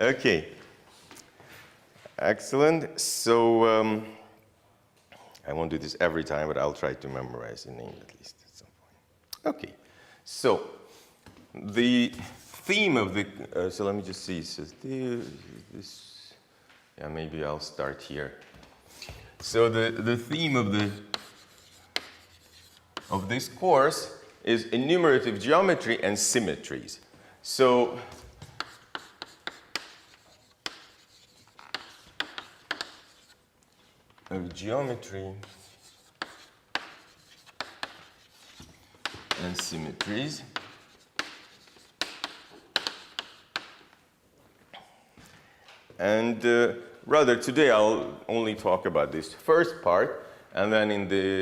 Okay. Excellent. So I won't do this every time, but I'll try to memorize the name at least at some point. Okay. So the theme of the so let me just see. So this, yeah, maybe I'll start here. So the theme of this course is enumerative geometry and symmetries. So of geometry and symmetries. And rather today I'll only talk about this first part, and then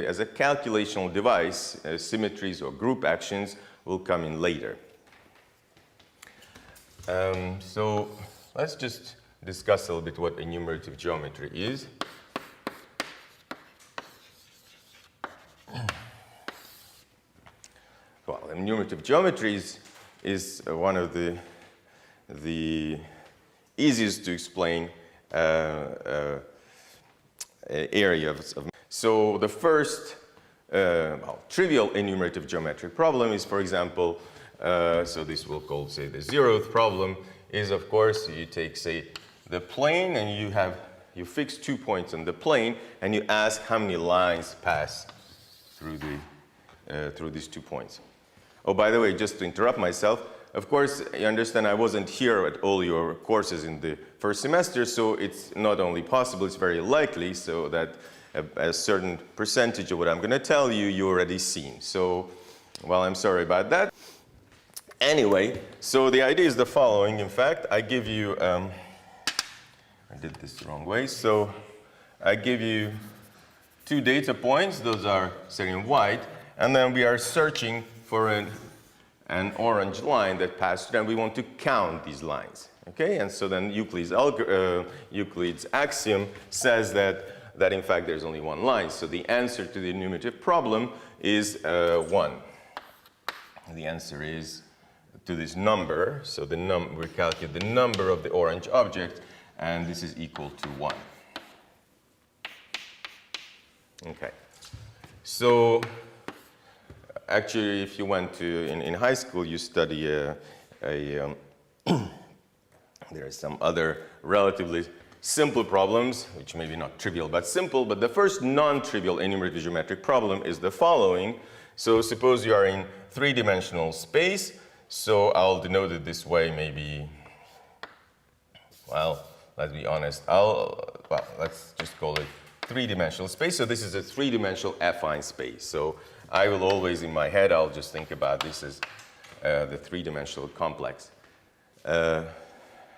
as a calculational device, symmetries or group actions will come in later. So let's just discuss a little bit what enumerative geometry is. Well, enumerative geometry is one of the easiest to explain areas of. So the first trivial enumerative geometric problem is, for example, so this we'll call, say, the 0th problem is, of course, you take, say, the plane and you fix 2 points on the plane and you ask how many lines pass through these 2 points. Oh, by the way, just to interrupt myself, of course, you understand I wasn't here at all your courses in the first semester, so it's not only possible, it's very likely, so that a certain percentage of what I'm going to tell you, you already seen. So, well, I'm sorry about that. Anyway, so the idea is the following. In fact, I give you, I did this the wrong way, so I give you 2 data points. Those are set in white, and then we are searching for an orange line that passed through, and we want to count these lines. Okay, and so then Euclid's axiom says that in fact there's only one line. So the answer to the enumerative problem is 1. The answer is to this number. So we calculate the number of the orange object, and this is equal to 1. Okay. So actually, if you went to, in high school, you study there are some other relatively simple problems, which maybe not trivial, but simple. But the first non-trivial enumerative geometric problem is the following. So suppose you are in 3-dimensional space. So I'll denote it this way, maybe, well, let's be honest. Let's just call it 3-dimensional space. So this is a 3-dimensional affine space. So I will always, in my head, I'll just think about this as the 3-dimensional complex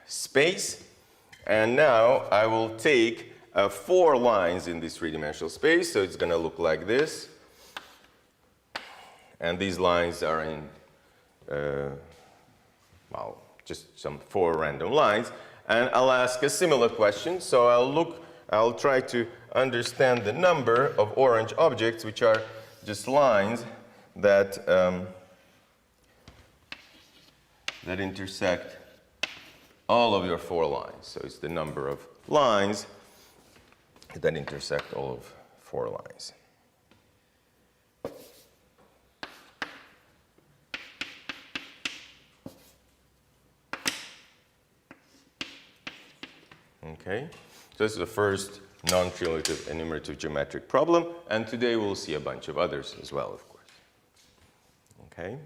space. And now I will take 4 lines in this 3-dimensional space. So it's going to look like this. And these lines are in, well, just some 4 random lines. And I'll ask a similar question. So I'll try to understand the number of orange objects, which are just lines that that intersect all of your 4 lines. So it's the number of lines that intersect all of 4 lines. Okay, so this is the first non-trivial enumerative geometric problem, and today we'll see a bunch of others as well, of course. Okay.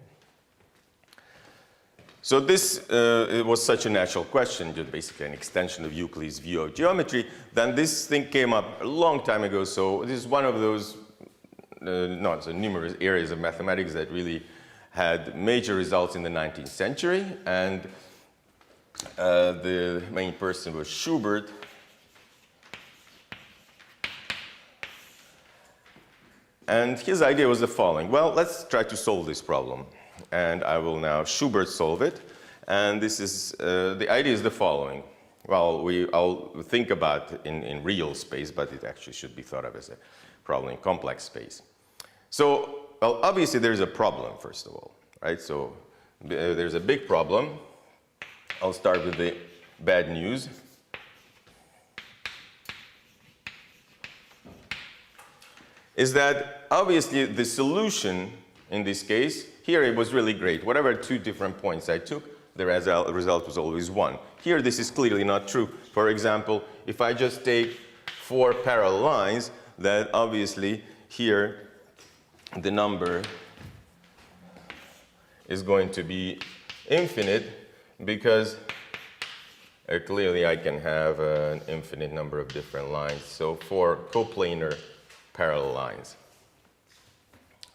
So this it was such a natural question, just basically an extension of Euclid's view of geometry. Then this thing came up a long time ago. So this is one of those numerous areas of mathematics that really had major results in the 19th century, and the main person was Schubert. And his idea was the following. Well, let's try to solve this problem. And I will now Schubert solve it. And this is, the idea is the following. Well, I'll think about it in real space, but it actually should be thought of as a problem in complex space. So, well, obviously there's a problem, first of all, right? So there's a big problem. I'll start with the bad news is that obviously the solution in this case, here it was really great. Whatever two different points I took, the result was always 1. Here this is clearly not true. For example, if I just take 4 parallel lines, then obviously here the number is going to be infinite because clearly I can have an infinite number of different lines. So 4 coplanar parallel lines.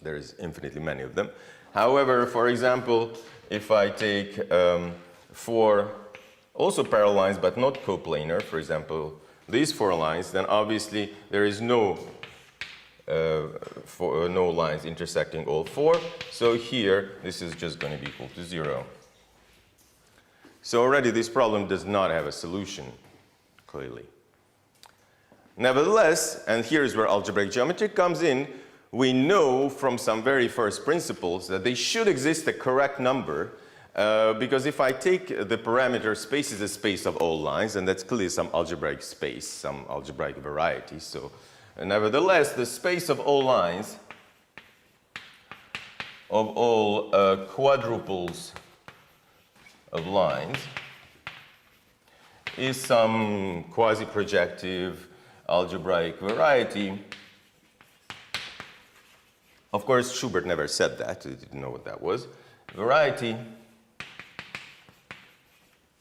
There's infinitely many of them. However, for example, if I take 4 also parallel lines but not coplanar, for example, these 4 lines, then obviously there is no lines intersecting all 4. So here, this is just going to be equal to 0. So already this problem does not have a solution, clearly. Nevertheless, and here's where algebraic geometry comes in, we know from some very first principles that they should exist a correct number because if I take the parameter space is a space of all lines, and that's clearly some algebraic space, some algebraic variety. So nevertheless, the space of all lines, of all quadruples of lines, is some quasi-projective algebraic variety. Of course, Schubert never said that. He didn't know what that was. Variety.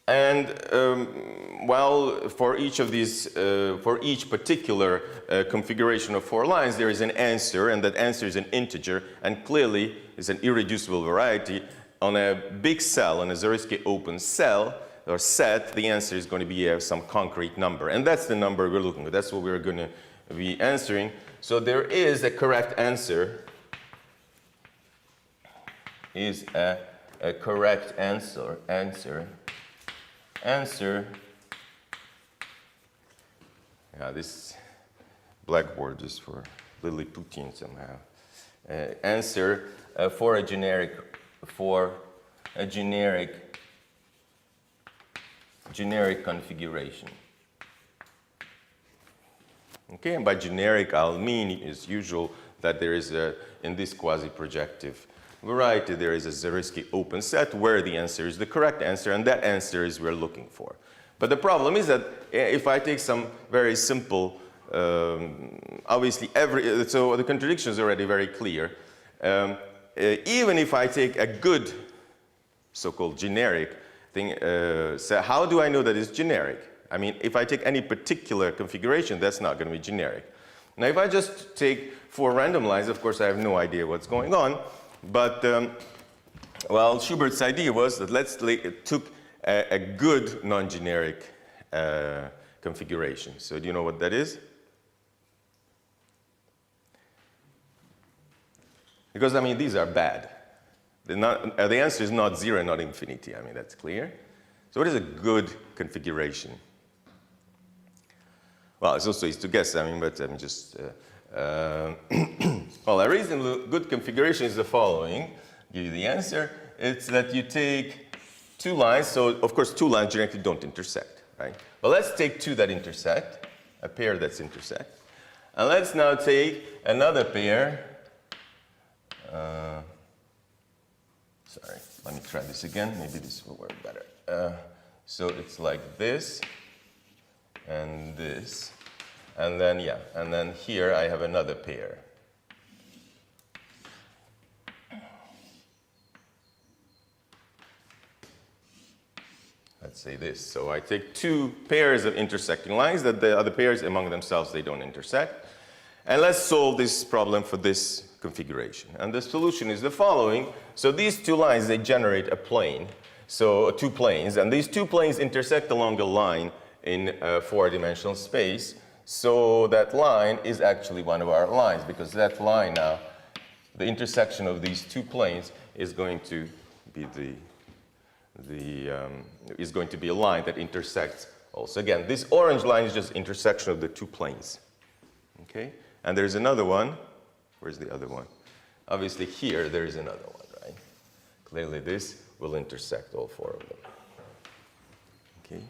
And well, for each of these, for each particular configuration of 4 lines, there is an answer, and that answer is an integer, and clearly is an irreducible variety. On a big cell, on a Zariski open cell or set, the answer is going to be some concrete number, and that's the number we're looking at. That's what we're going to be answering. So there is a correct answer. Is a correct answer. Yeah, this blackboard is for Lilliputian somehow. Answer for a generic configuration. Okay, and by generic I'll mean as usual that there is in this quasi-projective variety there is a Zariski open set where the answer is the correct answer, and that answer is we're looking for. But the problem is that if I take some very simple, obviously so the contradiction is already very clear. Even if I take a good so-called generic thing, so how do I know that it's generic? I mean, if I take any particular configuration, that's not going to be generic. Now, if I just take 4 random lines, of course, I have no idea what's going on. But, well, Schubert's idea was that let's took a good non-generic configuration. So do you know what that is? Because, I mean, these are bad. The answer is not 0, not infinity. I mean, that's clear. So what is a good configuration? Well, it's also easy to guess, I mean, but I'm just... well, a reasonably good configuration is the following. Give you the answer. It's that you take 2 lines. So, of course, 2 lines generally don't intersect, right? But let's take 2 that intersect, a pair that's intersect. And let's now take another pair. Sorry, let me try this again. Maybe this will work better. So it's like this and this. And then, yeah, and then here I have another pair. Let's say this. So I take 2 pairs of intersecting lines that the other pairs among themselves, they don't intersect. And let's solve this problem for this configuration. And the solution is the following. So these 2 lines, they generate a plane. So 2 planes. And these 2 planes intersect along a line in a 4-dimensional space. So that line is actually one of our lines, because that line now, the intersection of these 2 planes is going to be is going to be a line that intersects also. Again, this orange line is just intersection of the 2 planes. Okay? And there's another one. Where's the other one? Obviously here there is another one, right? Clearly this will intersect all 4 of them. Okay?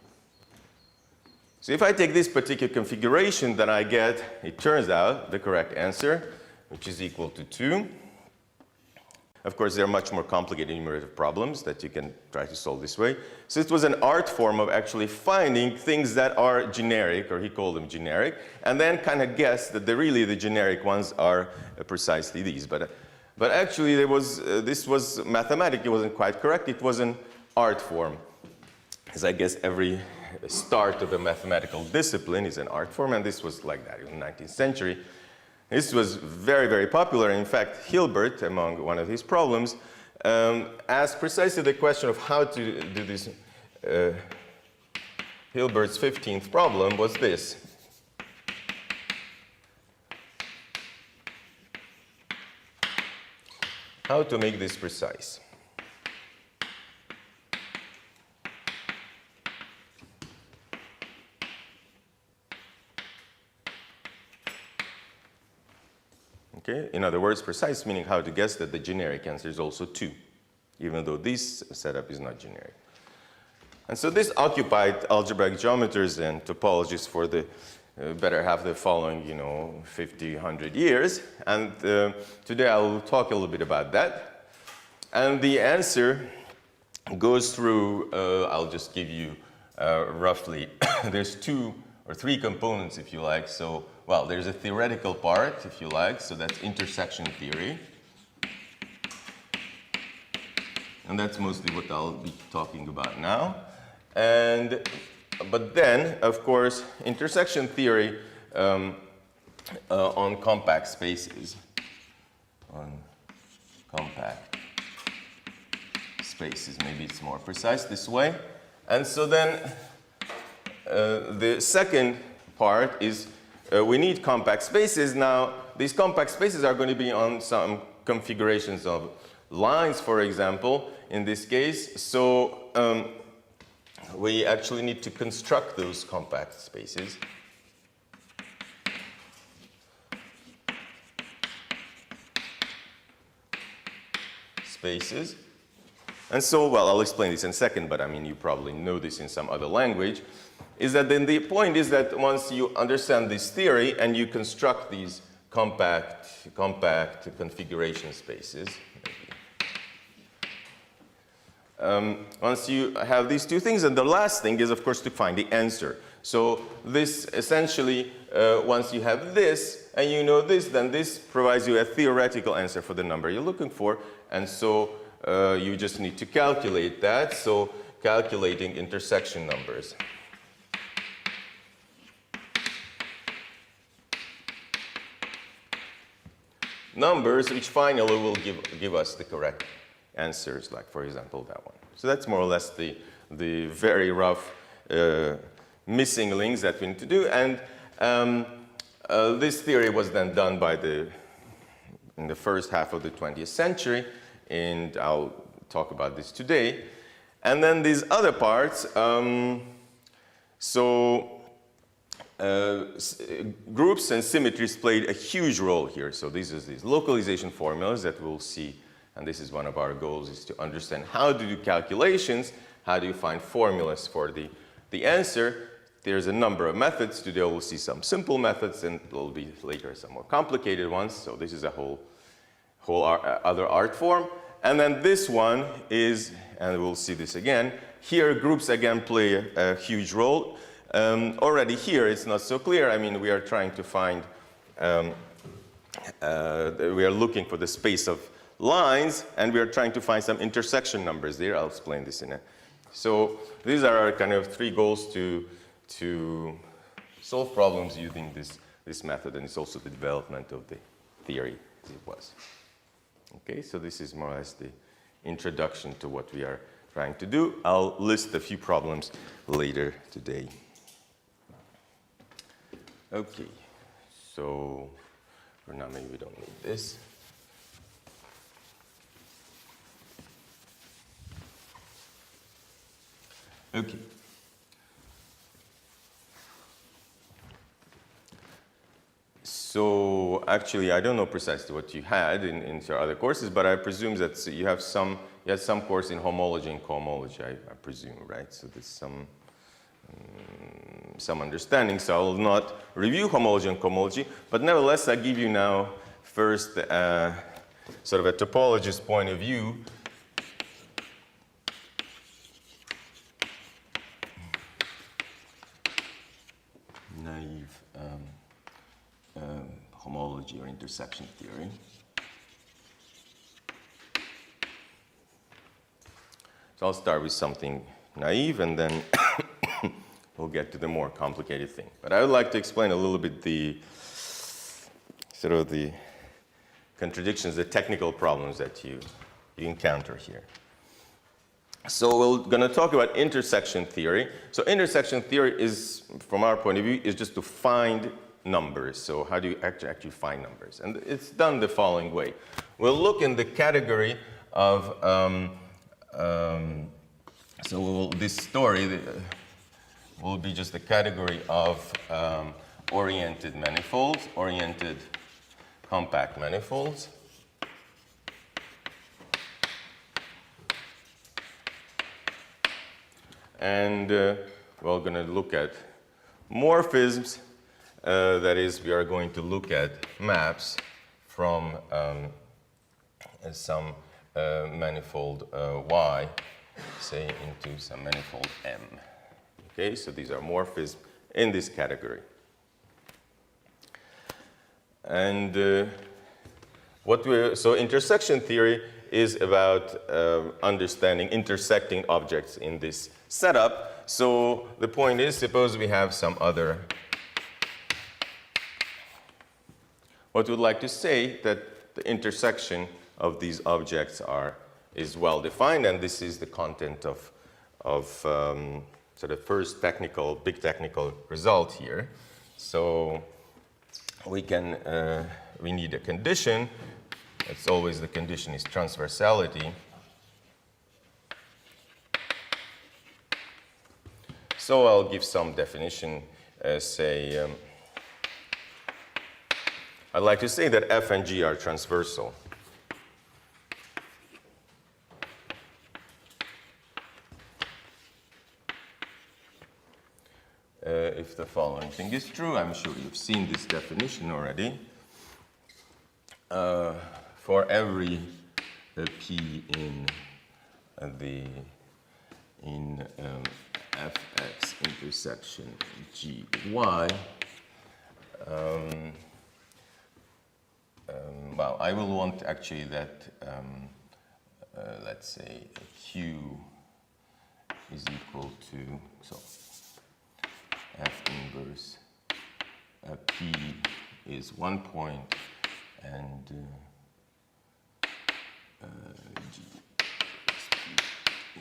So if I take this particular configuration, then I get, it turns out, the correct answer, which is equal to 2. Of course, there are much more complicated enumerative problems that you can try to solve this way. So it was an art form of actually finding things that are generic, or he called them generic, and then kind of guess that really the generic ones are precisely these. But actually, this was mathematic. It wasn't quite correct. It was an art form. As I guess every start of a mathematical discipline is an art form, and this was like that in the 19th century. This was very, very popular. In fact, Hilbert, among one of his problems, asked precisely the question of how to do this. Hilbert's 15th problem was this. How to make this precise. Okay? In other words, precise meaning how to guess that the generic answer is also 2, even though this setup is not generic. And so this occupied algebraic geometers and topologists for the better half of the following, 50, 100 years. And today I will talk a little bit about that. And the answer goes through, I'll just give you roughly, there's 2 or 3 components, if you like. So, well, there's a theoretical part, if you like, so that's intersection theory. And that's mostly what I'll be talking about now. But then, of course, intersection theory on compact spaces. On compact spaces, maybe it's more precise this way. And so then the second part is we need compact spaces. Now, these compact spaces are going to be on some configurations of lines, for example, in this case. So we actually need to construct those compact spaces. And so, well, I'll explain this in a second, but I mean, you probably know this in some other language, is that then the point is that once you understand this theory and you construct these compact configuration spaces, once you have these 2 things, and the last thing is, of course, to find the answer. So this essentially, once you have this and you know this, then this provides you a theoretical answer for the number you're looking for. And so you just need to calculate that. So calculating intersection numbers. Numbers which finally will give us the correct answers, like, for example, that one. So that's more or less the very rough missing links that we need to do. And this theory was then done in the first half of the 20th century, and I'll talk about this today. And then these other parts, groups and symmetries played a huge role here. So these are these localization formulas that we'll see, and this is one of our goals, is to understand how to do calculations, how do you find formulas for the answer. There's a number of methods. Today we'll see some simple methods, and there'll be later some more complicated ones. So this is a whole other art form. And then this one is, and we'll see this again, here groups again play a huge role. Already here it's not so clear. I mean, we are trying to find, we are looking for the space of lines, and we are trying to find some intersection numbers there. I'll explain this in a. So these are our kind of 3 goals to solve problems using this method, and it's also the development of the theory as it was. Okay, so this is more or less the introduction to what we are trying to do. I'll list a few problems later today. Okay, so for now maybe we don't need this. Okay. So actually, I don't know precisely what you had in your other courses, but I presume that you had some course in homology and cohomology, I presume, right? So there's some, some understanding, so I will not review homology and cohomology, but nevertheless I give you now first sort of a topologist point of view. Naive homology or intersection theory. So I'll start with something naive and then we'll get to the more complicated thing. But I would like to explain a little bit the sort of the contradictions, the technical problems that you encounter here. So we're going to talk about intersection theory. So intersection theory is, from our point of view, is just to find numbers. So how do you actually find numbers? And it's done the following way. We'll look in the category of this story will be just the category of oriented manifolds, oriented compact manifolds. And we're going to look at morphisms. That is, we are going to look at maps from some manifold Y, say, into some manifold M. Okay, so these are morphisms in this category. And so intersection theory is about understanding intersecting objects in this setup. So the point is, suppose we have some other. What we would like to say that the intersection of these objects is well defined, and this is the content of sort of first big technical result here. So we need a condition. It's always the condition is transversality. So I'll give some definition. Say, I'd like to say that F and G are transversal. If the following thing is true, I'm sure you've seen this definition already. For every P in Fx intersection Gy, well, I will want actually that, let's say, Q is equal to, so F inverse P is 1 point and G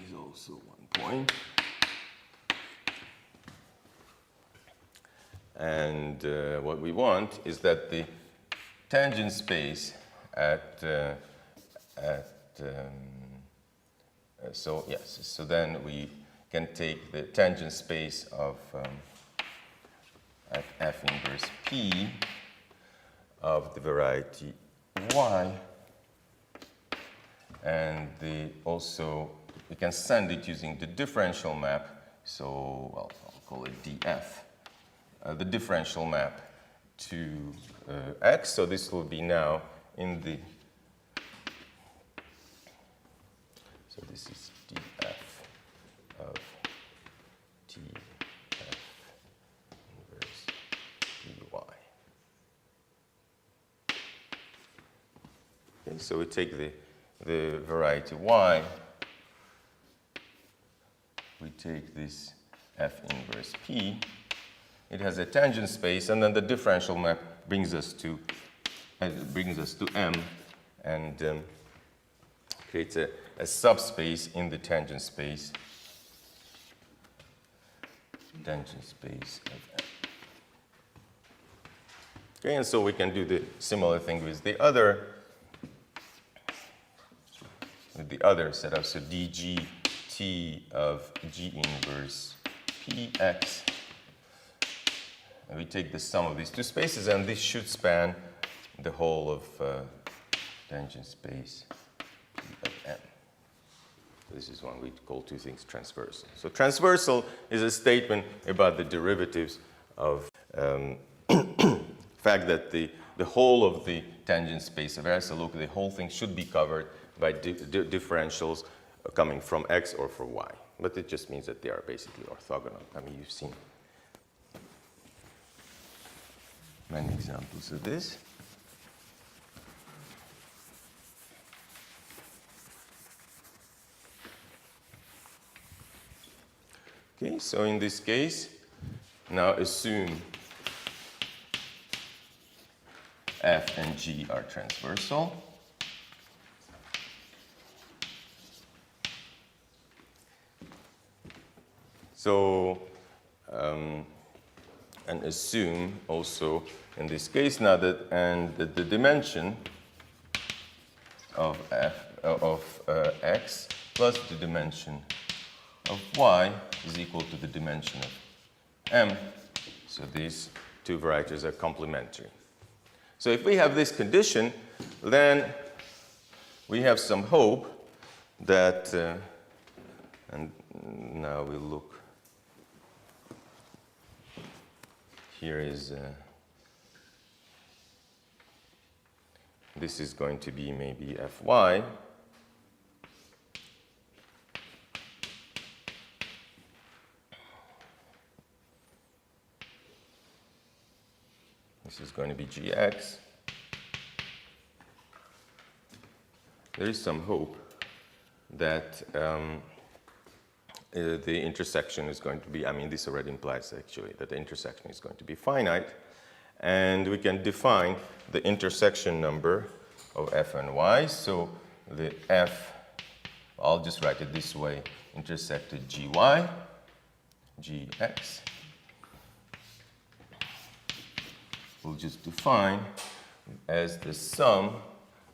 is also 1 point. And what we want is that the tangent space so then we can take the tangent space of at F inverse P of the variety Y, and also we can send it using the differential map. So, well, I'll call it dF, the differential map to X. So this will be now in the, so this is dF of TF inverse dy. Okay, so we take the variety Y, we take this F inverse P, it has a tangent space, and then the differential map brings us to M, and creates a subspace in the tangent space of M. Okay, and so we can do the similar thing with the other setup. So dgt of G inverse Px. And we take the sum of these two spaces, and this should span the whole of tangent space of M. This is one we call two things transversal. So transversal is a statement about the derivatives of fact that the whole of the tangent space of R, so look, the whole thing should be covered by differentials coming from X or from Y. But it just means that they are basically orthogonal. I mean, you've seen many examples of this. Okay, so in this case, now assume F and G are transversal. So, and assume also in this case now that that the dimension of X plus the dimension of Y is equal to the dimension of M. So these two varieties are complementary. So if we have this condition, then we have some hope that, and now we'll look, here is, this is going to be maybe Fy. This is going to be Gx. There is some hope that the intersection is going to be, I mean, this already implies actually that the intersection is going to be finite. And we can define the intersection number of F and Y. So the F, I'll just write it this way, intersected Gy, Gx. We'll just define as the sum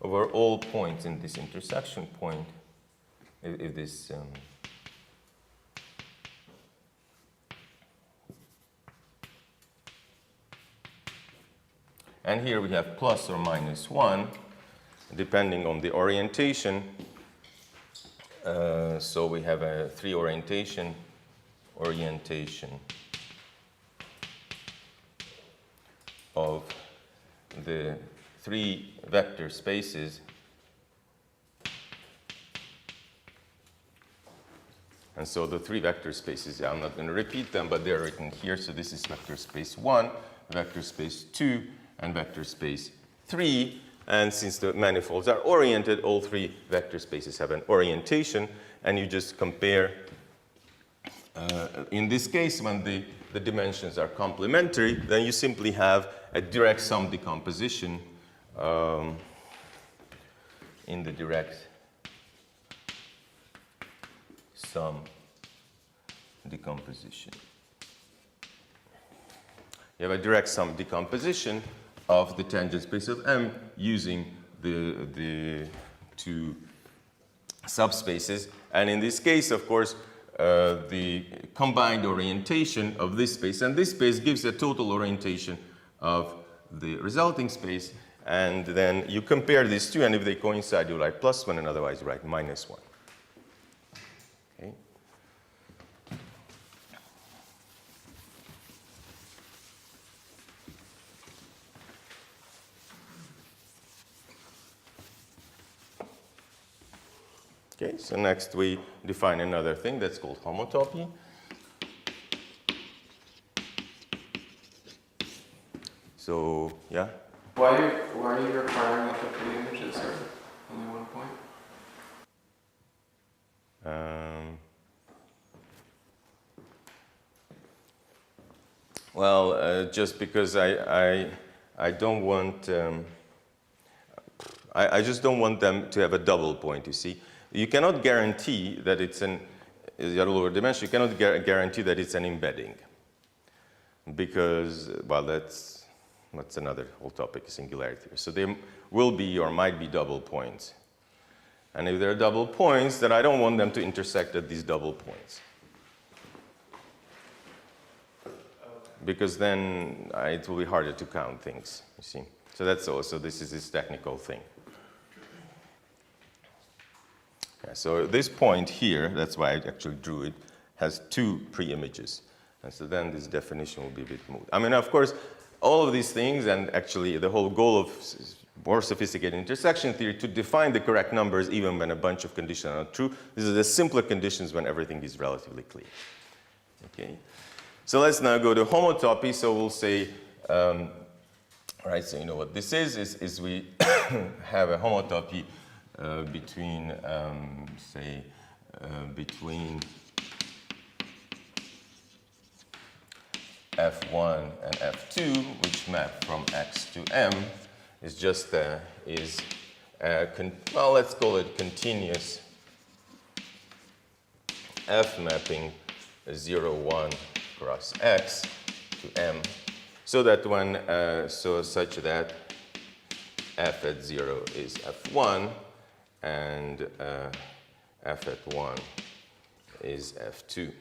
over all points in this intersection point, if this and here we have plus or minus 1, depending on the orientation. So we have a three orientation of the three vector spaces. And so the three vector spaces, I'm not going to repeat them, but they're written here. So this is vector space 1, vector space 2, and vector space 3. And since the manifolds are oriented, all three vector spaces have an orientation. And you just compare, in this case, when the dimensions are complementary, then you simply have a direct sum decomposition in the direct sum decomposition. You have a direct sum decomposition of the tangent space of M using the two subspaces. And in this case, of course, the combined orientation of this space and this space gives a total orientation of the resulting space. And then you compare these two, and if they coincide, you write +1, and otherwise you write -1. Okay. Okay, so next we define another thing that's called homotopy. So, yeah? Why are you requiring that the three images are only 1 point? Well, just because I don't want, I just don't want them to have a double point, you see. You cannot guarantee that it's the lower dimension, you cannot guarantee that it's an embedding. Because, well, that's another whole topic, singularity. So there will be or might be double points. And if there are double points, then I don't want them to intersect at these double points. Because then it will be harder to count things, you see. So that's also, this is this technical thing. So this point here, that's why I actually drew it, has two pre-images. And so then this definition will be a bit moved. I mean, of course, all of these things, and actually the whole goal of more sophisticated intersection theory to define the correct numbers even when a bunch of conditions are not true. These are the simpler conditions when everything is relatively clear. Okay. So let's now go to homotopy. So we'll say, right, so you know what this is we have a homotopy between, between F1 and F2, which map from X to M, is just well, let's call it continuous F mapping 0, 1 cross X to M, so that when such that F at 0 is F1 and F at 1 is F2.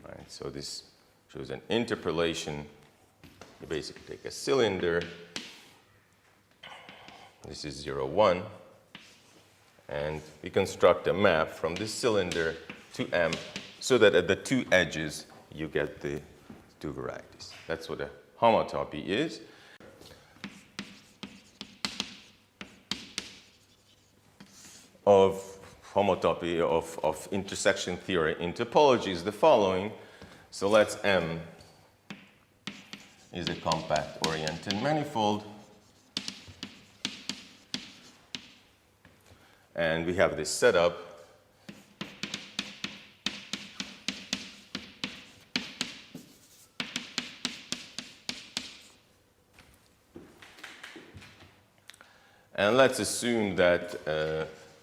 Right, so this shows an interpolation. You basically take a cylinder. This is 0, 1. And we construct a map from this cylinder to M so that at the two edges you get the two varieties. That's what a homotopy is. Of homotopy of intersection theory in topology is the following. So let's M is a compact oriented manifold. And we have this setup. And let's assume that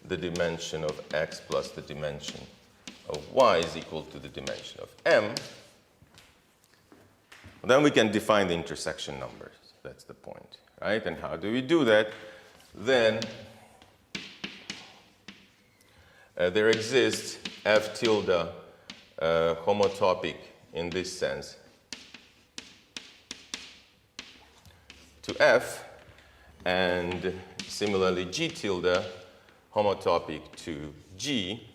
the dimension of X plus the dimension of Y is equal to the dimension of M. Then we can define the intersection numbers. That's the point, right? And how do we do that? Then there exists F tilde homotopic in this sense to F, and similarly G tilde homotopic to G,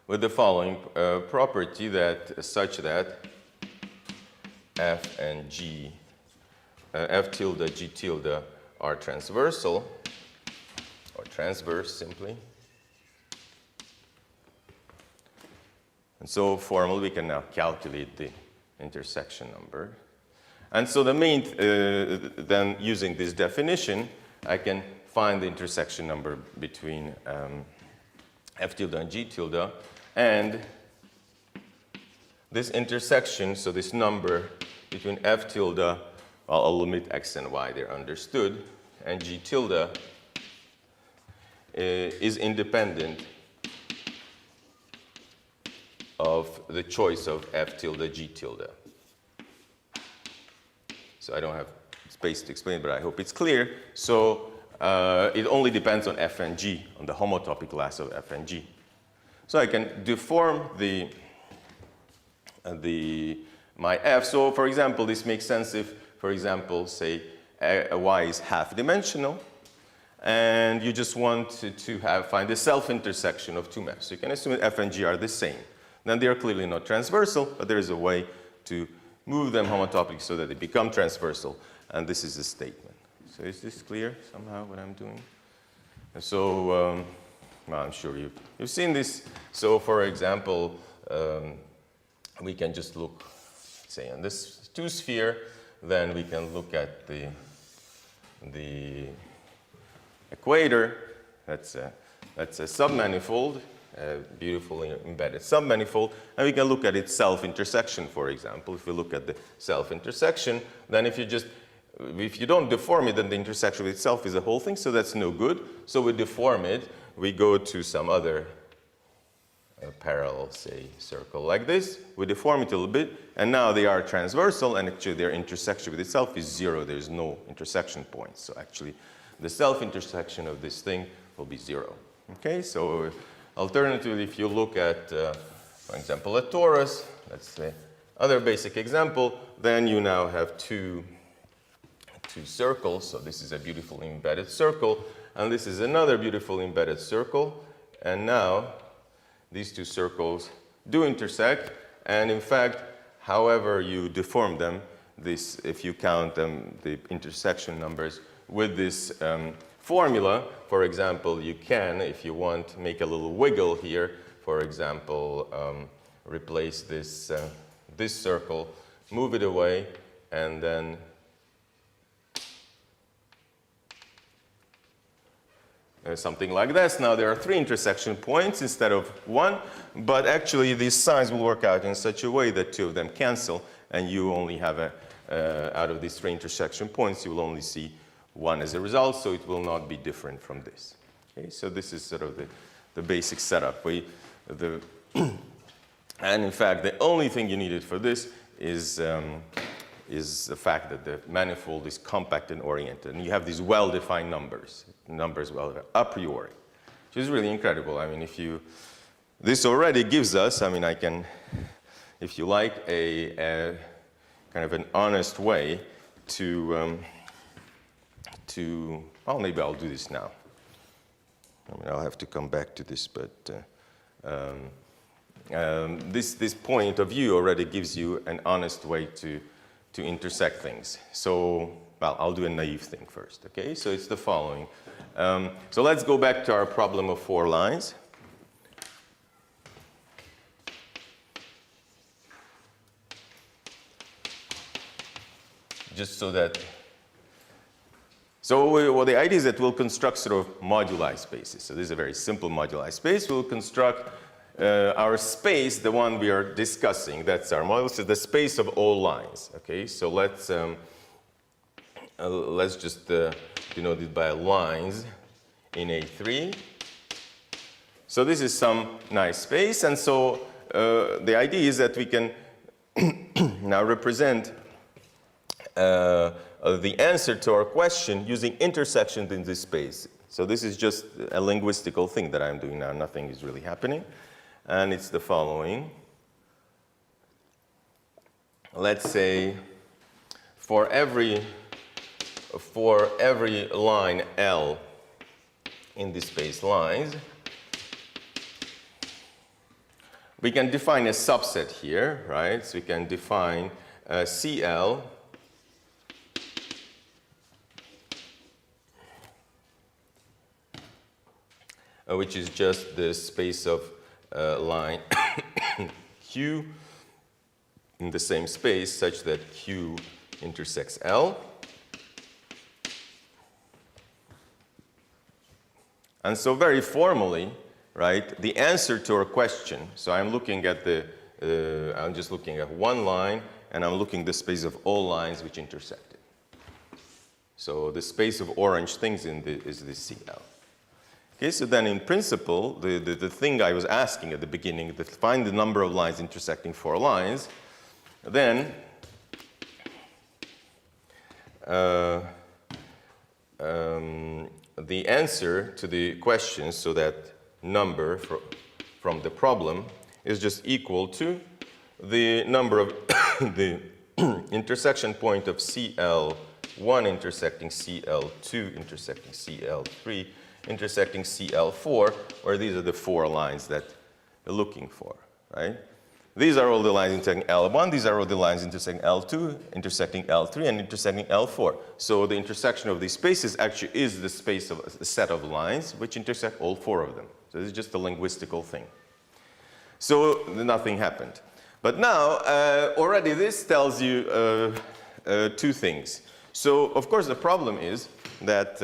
with the following property that such that F and G, F tilde, G tilde are transversal, or transverse simply. And so formally we can now calculate the intersection number. And so the main, then using this definition, I can find the intersection number between F tilde and G tilde, and this intersection, so this number between F tilde, well, I'll limit X and Y, they're understood, and G tilde is independent of the choice of F tilde, G tilde. So I don't have space to explain, but I hope it's clear. So it only depends on F and G, on the homotopic class of F and G. So I can deform my F. So for example, this makes sense if, for example, say Y is half-dimensional, and you just want to find the self-intersection of two maps. So you can assume that F and G are the same. Then they are clearly not transversal, but there is a way to move them homotopically so that they become transversal, and this is a statement. So is this clear somehow what I'm doing? And so well, I'm sure you've seen this. So for example, we can just look, say, on this two-sphere, then we can look at the equator. That's a submanifold, a beautifully embedded submanifold, and we can look at its self-intersection, for example. If we look at the self-intersection, then if you don't deform it, then the intersection with itself is a whole thing, so that's no good. So we deform it, we go to some other parallel, say, circle like this, we deform it a little bit, and now they are transversal, and actually their intersection with itself is 0. There's no intersection points. So actually the self-intersection of this thing will be 0. Okay, so alternatively, if you look at, for example, a torus, that's the other basic example, then you now have two circles. So this is a beautifully embedded circle, And this is another beautiful embedded circle. And now these two circles do intersect. And in fact, however you deform them, this, if you count them, the intersection numbers with this formula, for example, you can, if you want, make a little wiggle here. For example, replace this, this circle, move it away, and then something like this. Now there are 3 intersection points instead of 1, but actually these signs will work out in such a way that 2 of them cancel, and you only have out of these 3 intersection points, you will only see 1 as a result, so it will not be different from this. Okay, so this is sort of the basic setup. And in fact, the only thing you needed for this is the fact that the manifold is compact and oriented, and you have these well-defined numbers well a priori, which is really incredible. I mean, this already gives us, I mean, I can, if you like, a kind of an honest way to well, maybe I'll do this now. I mean, I'll have to come back to this, but this point of view already gives you an honest way to intersect things. So, well, I'll do a naive thing first, okay? So it's the following. So let's go back to our problem of 4 lines. Just so that, well, the idea is that we'll construct sort of moduli spaces. So this is a very simple moduli space. We'll construct our space, the one we are discussing, that's our model, so the space of all lines, okay? So let's just denote it by lines in A3. So this is some nice space, and so the idea is that we can now represent the answer to our question using intersections in this space. So this is just a linguistical thing that I'm doing now. Nothing is really happening. And it's the following. Let's say for every line L in this space lines, we can define a subset here, right? So we can define CL which is just the space of line Q in the same space such that Q intersects L. And so very formally, right, the answer to our question, so I'm looking at I'm just looking at one line, and I'm looking at the space of all lines which intersect it. So the space of orange things is the CL. Okay, so then in principle, the thing I was asking at the beginning, to find the number of lines intersecting 4 lines, then the answer to the question, so that number from the problem, is just equal to the number of the intersection point of CL1 intersecting CL2 intersecting CL3 intersecting CL4, where these are the 4 lines that we're looking for, right? These are all the lines intersecting L1, these are all the lines intersecting L2, intersecting L3, and intersecting L4. So the intersection of these spaces actually is the space of a set of lines which intersect all 4 of them. So this is just a linguistical thing. So nothing happened. But now, already this tells you 2 things. So, of course, the problem is that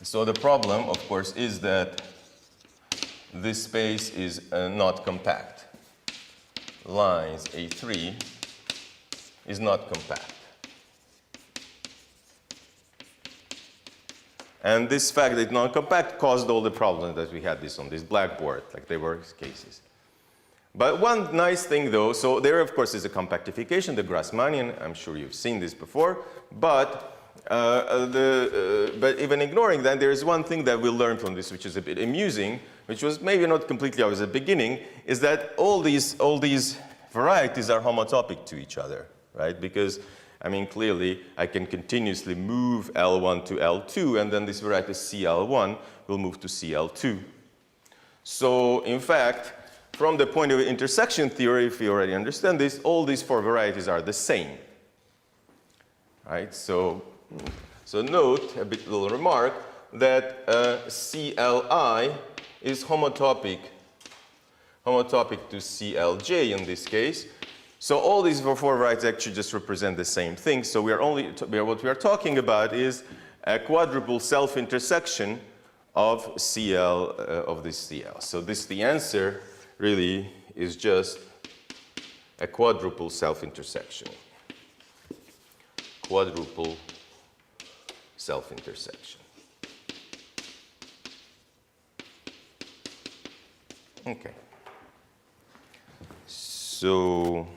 so the problem, of course, is that this space is not compact. Lines A3 is not compact. And this fact that it's not compact caused all the problems that we had this on this blackboard, like they were cases. But one nice thing though, so there of course is a compactification, the Grassmannian, I'm sure you've seen this before, but even ignoring that, there is one thing that we'll learn from this, which is a bit amusing, which was maybe not completely obvious at the beginning, is that all these varieties are homotopic to each other, right? Because I mean, clearly, I can continuously move L1 to L2, and then this variety CL1 will move to CL2. So, in fact, from the point of intersection theory, if you already understand this, all these four varieties are the same. Right? So note, a little remark, that CLI is homotopic to CLJ in this case. So all these four varieties actually just represent the same thing. So what we are talking about is a quadruple self-intersection of CL, of this CL. So the answer really is just a quadruple self-intersection. Quadruple self-intersection. Okay. So,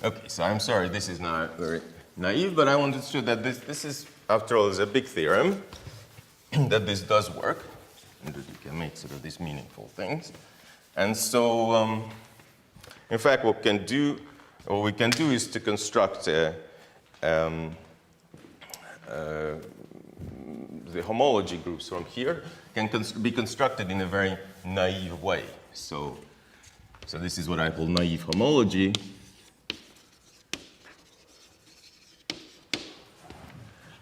okay, so I'm sorry, this is not very naive, but I wanted to show that this is, after all, is a big theorem, that this does work, and that you can make sort of these meaningful things. And so, in fact, what we can do is to construct the homology groups from here can be constructed in a very naive way. So this is what I call naive homology.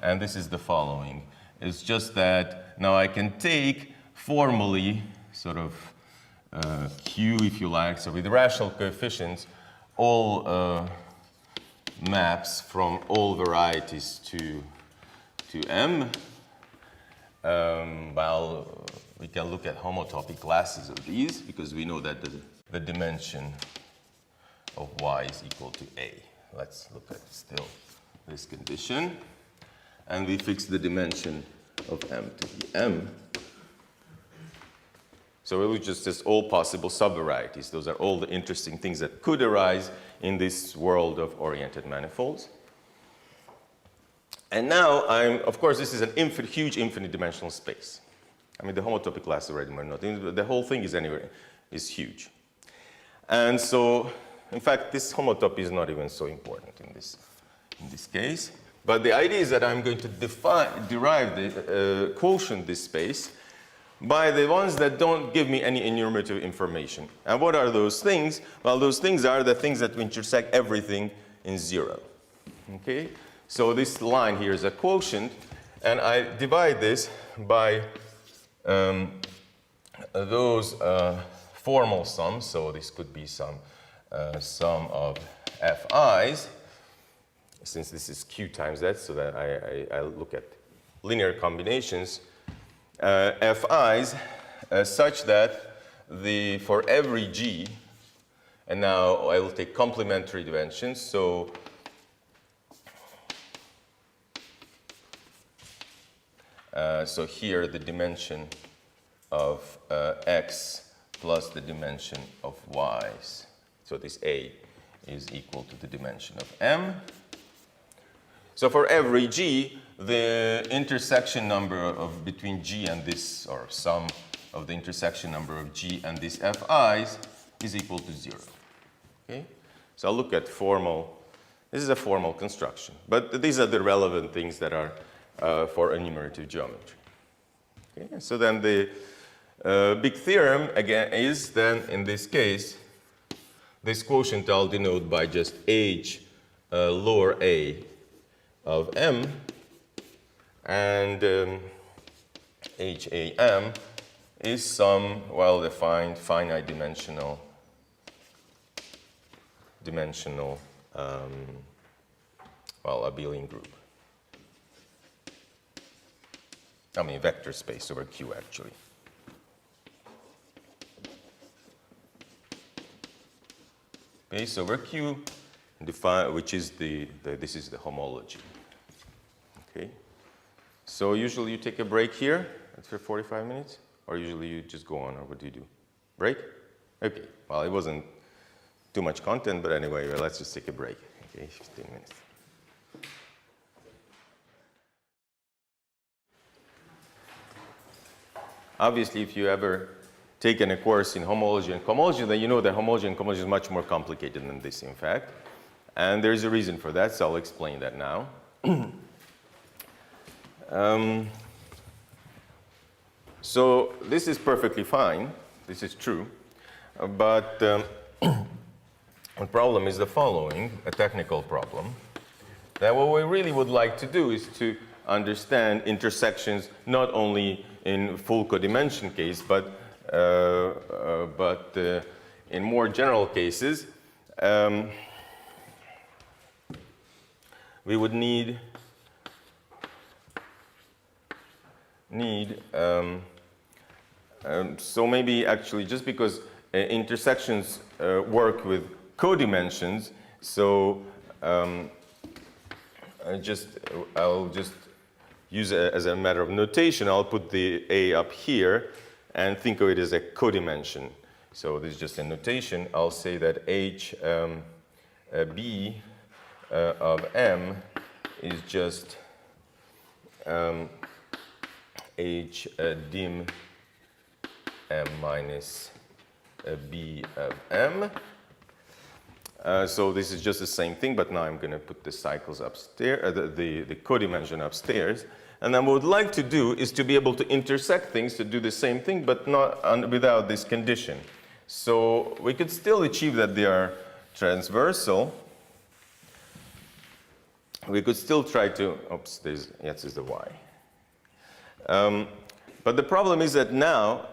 And this is the following. It's just that now I can take formally sort of Q, if you like, so with rational coefficients, all maps from all varieties to M. Well, we can look at homotopic classes of these because we know that the dimension of Y is equal to A. Let's look at still this condition. And we fix the dimension of M to be M. So we look just as all possible subvarieties. Those are all the interesting things that could arise in this world of oriented manifolds. And now of course, this is an huge infinite dimensional space. I mean, the homotopic class already were not. The whole thing is huge. And so, in fact, this homotopy is not even so important in this case. But the idea is that I'm going to derive the quotient this space by the ones that don't give me any enumerative information. And what are those things? Well, those things are the things that intersect everything in 0. Okay? So this line here is a quotient, and I divide this by those formal sums. So this could be some sum of fi's, since this is q times that, so that I look at linear combinations, fi's such that for every g, and now I will take complementary dimensions. So here the dimension of x plus the dimension of y's. So this A is equal to the dimension of M. So for every g, the intersection number between g and this, or sum of the intersection number of g and these fi's is equal to 0. Okay? So I'll look at this is a formal construction. But these are the relevant things that are for enumerative geometry. Okay? So then the big theorem, again, is then, in this case, this quotient I'll denote by just h lower a of M, and HAM is some well-defined finite dimensional abelian group. I mean, vector space over Q, actually. Space over Q, which is this is the homology. Okay. So usually you take a break here for 45 minutes, or usually you just go on, or what do you do? Break? Okay. Well, it wasn't too much content, but anyway, let's just take a break. Okay, 15 minutes. Obviously, if you ever taken a course in homology and cohomology, then you know that homology and cohomology is much more complicated than this, in fact. And there is a reason for that, so I'll explain that now. So this is perfectly fine. This is true. But the problem is the following, a technical problem. That what we really would like to do is to understand intersections not only in full codimension case, but in more general cases. We would need so maybe actually just because intersections work with codimensions, so I'll just use it as a matter of notation. I'll put the A up here and think of it as a codimension. So this is just a notation. I'll say that H B of M is just H dim M minus B of M. So this is just the same thing, but now I'm going to put the cycles upstairs, the codimension upstairs. And then what I would like to do is to be able to intersect things to do the same thing, but not without this condition. So we could still achieve that they are transversal. We could still try to, oops, yes, is the Y. But the problem is that now,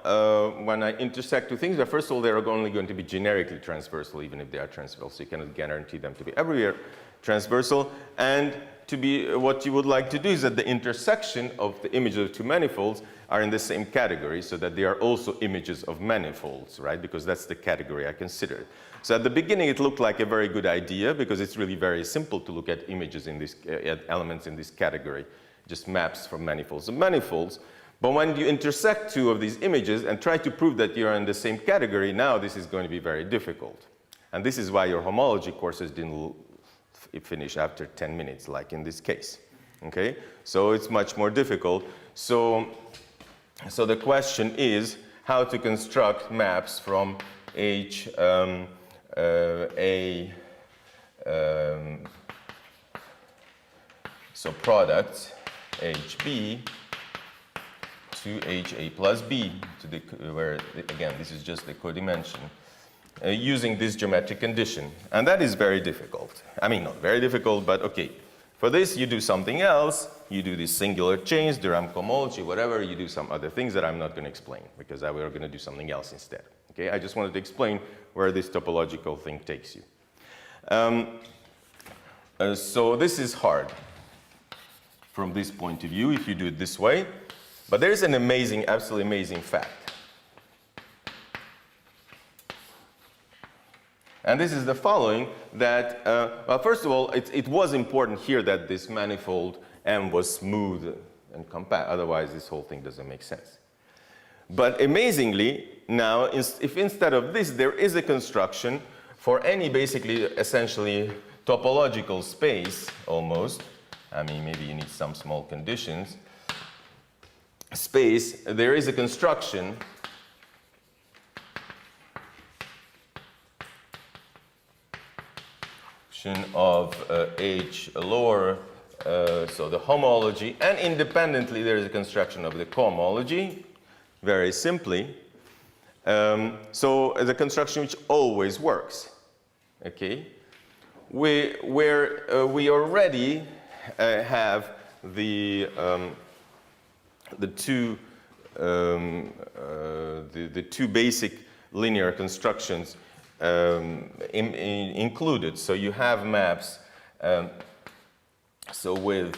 when I intersect two things, first of all, they're only going to be generically transversal, even if they are transversal. So you cannot guarantee them to be everywhere transversal. And to be, what you would like to do is that the intersection of the images of two manifolds are in the same category, so that they are also images of manifolds, right? Because that's the category I considered. So at the beginning, it looked like a very good idea, because it's really very simple to look at images in this, elements in this category, just maps from manifolds and manifolds. But when you intersect two of these images and try to prove that you're in the same category, now this is going to be very difficult. And this is why your homology courses didn't finish after 10 minutes, like in this case. Okay? So it's much more difficult. So the question is how to construct maps from H so products HB to HA plus B, where again this is just the codimension, using this geometric condition. And that is very difficult. I mean, not very difficult, but okay. For this, you do something else. You do this singular chains, Durham cohomology, whatever. You do some other things that I'm not going to explain, because we're going to do something else instead. Okay? I just wanted to explain where this topological thing takes you. So this is hard from this point of view, if you do it this way. But there is an amazing, absolutely amazing fact. And this is the following, that, well, first of all, it was important here that this manifold M was smooth and compact. Otherwise, this whole thing doesn't make sense. But amazingly, now, if instead of this, there is a construction for any basically, essentially, topological space, almost. I mean, maybe you need some small conditions. Space, there is a construction of H lower, so the homology, and independently there is a construction of the cohomology, very simply. So the construction which always works, okay? We already have the two basic linear constructions included. So you have maps, so with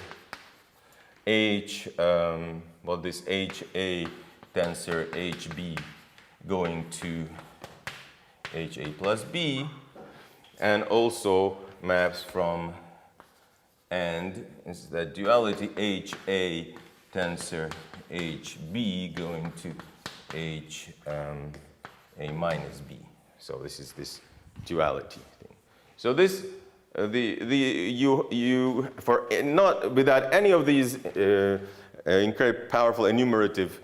H, well, this HA tensor HB going to HA plus B, and also maps from, and is that duality HA tensor HB going to H A minus B. So this is this duality thing. So this, for not without any of these incredibly powerful enumerative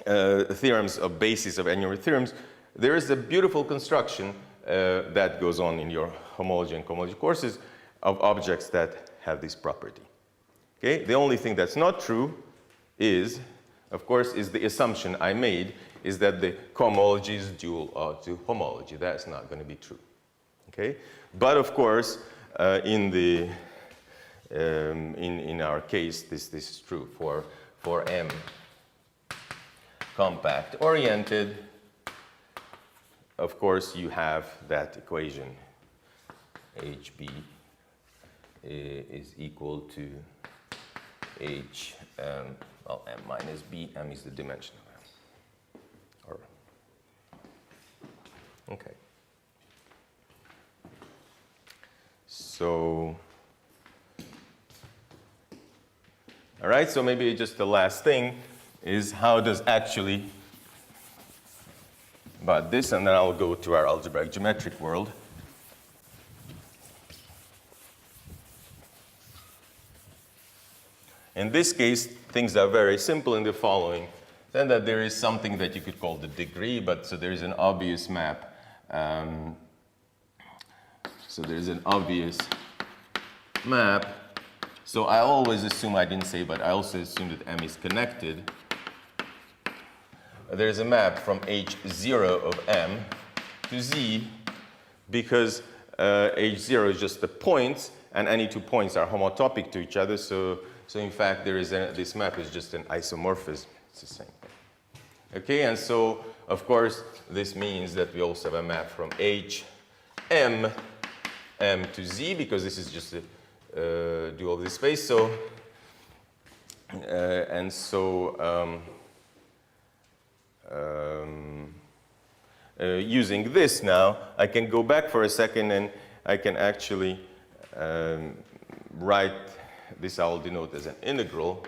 theorems of basis of enumerative theorems, there is a beautiful construction that goes on in your homology and cohomology courses of objects that have this property. Okay? The only thing that's not true is, of course, is the assumption I made is that the cohomology is dual to homology. That's not going to be true. Okay? But of course, in our case, this is true for M compact oriented. Of course, you have that equation HB is equal to H, well, M minus B. M is the dimension of M. Okay. So, all right, so maybe just the last thing is how does actually, about this, and then I'll go to our algebraic geometric world. In this case, things are very simple in the following. Then that there is something that you could call the degree, but so there is an obvious map. So there's an obvious map. So I always assume, I didn't say, but I also assume that M is connected. There's a map from H0 of M to Z because H0 is just the points, and any two points are homotopic to each other. So in fact, there is this map is just an isomorphism. It's the same thing. Okay, and so of course this means that we also have a map from H M to Z because this is just a dual of this space. So using this now, I can go back for a second and I can actually write this. I'll denote as an integral.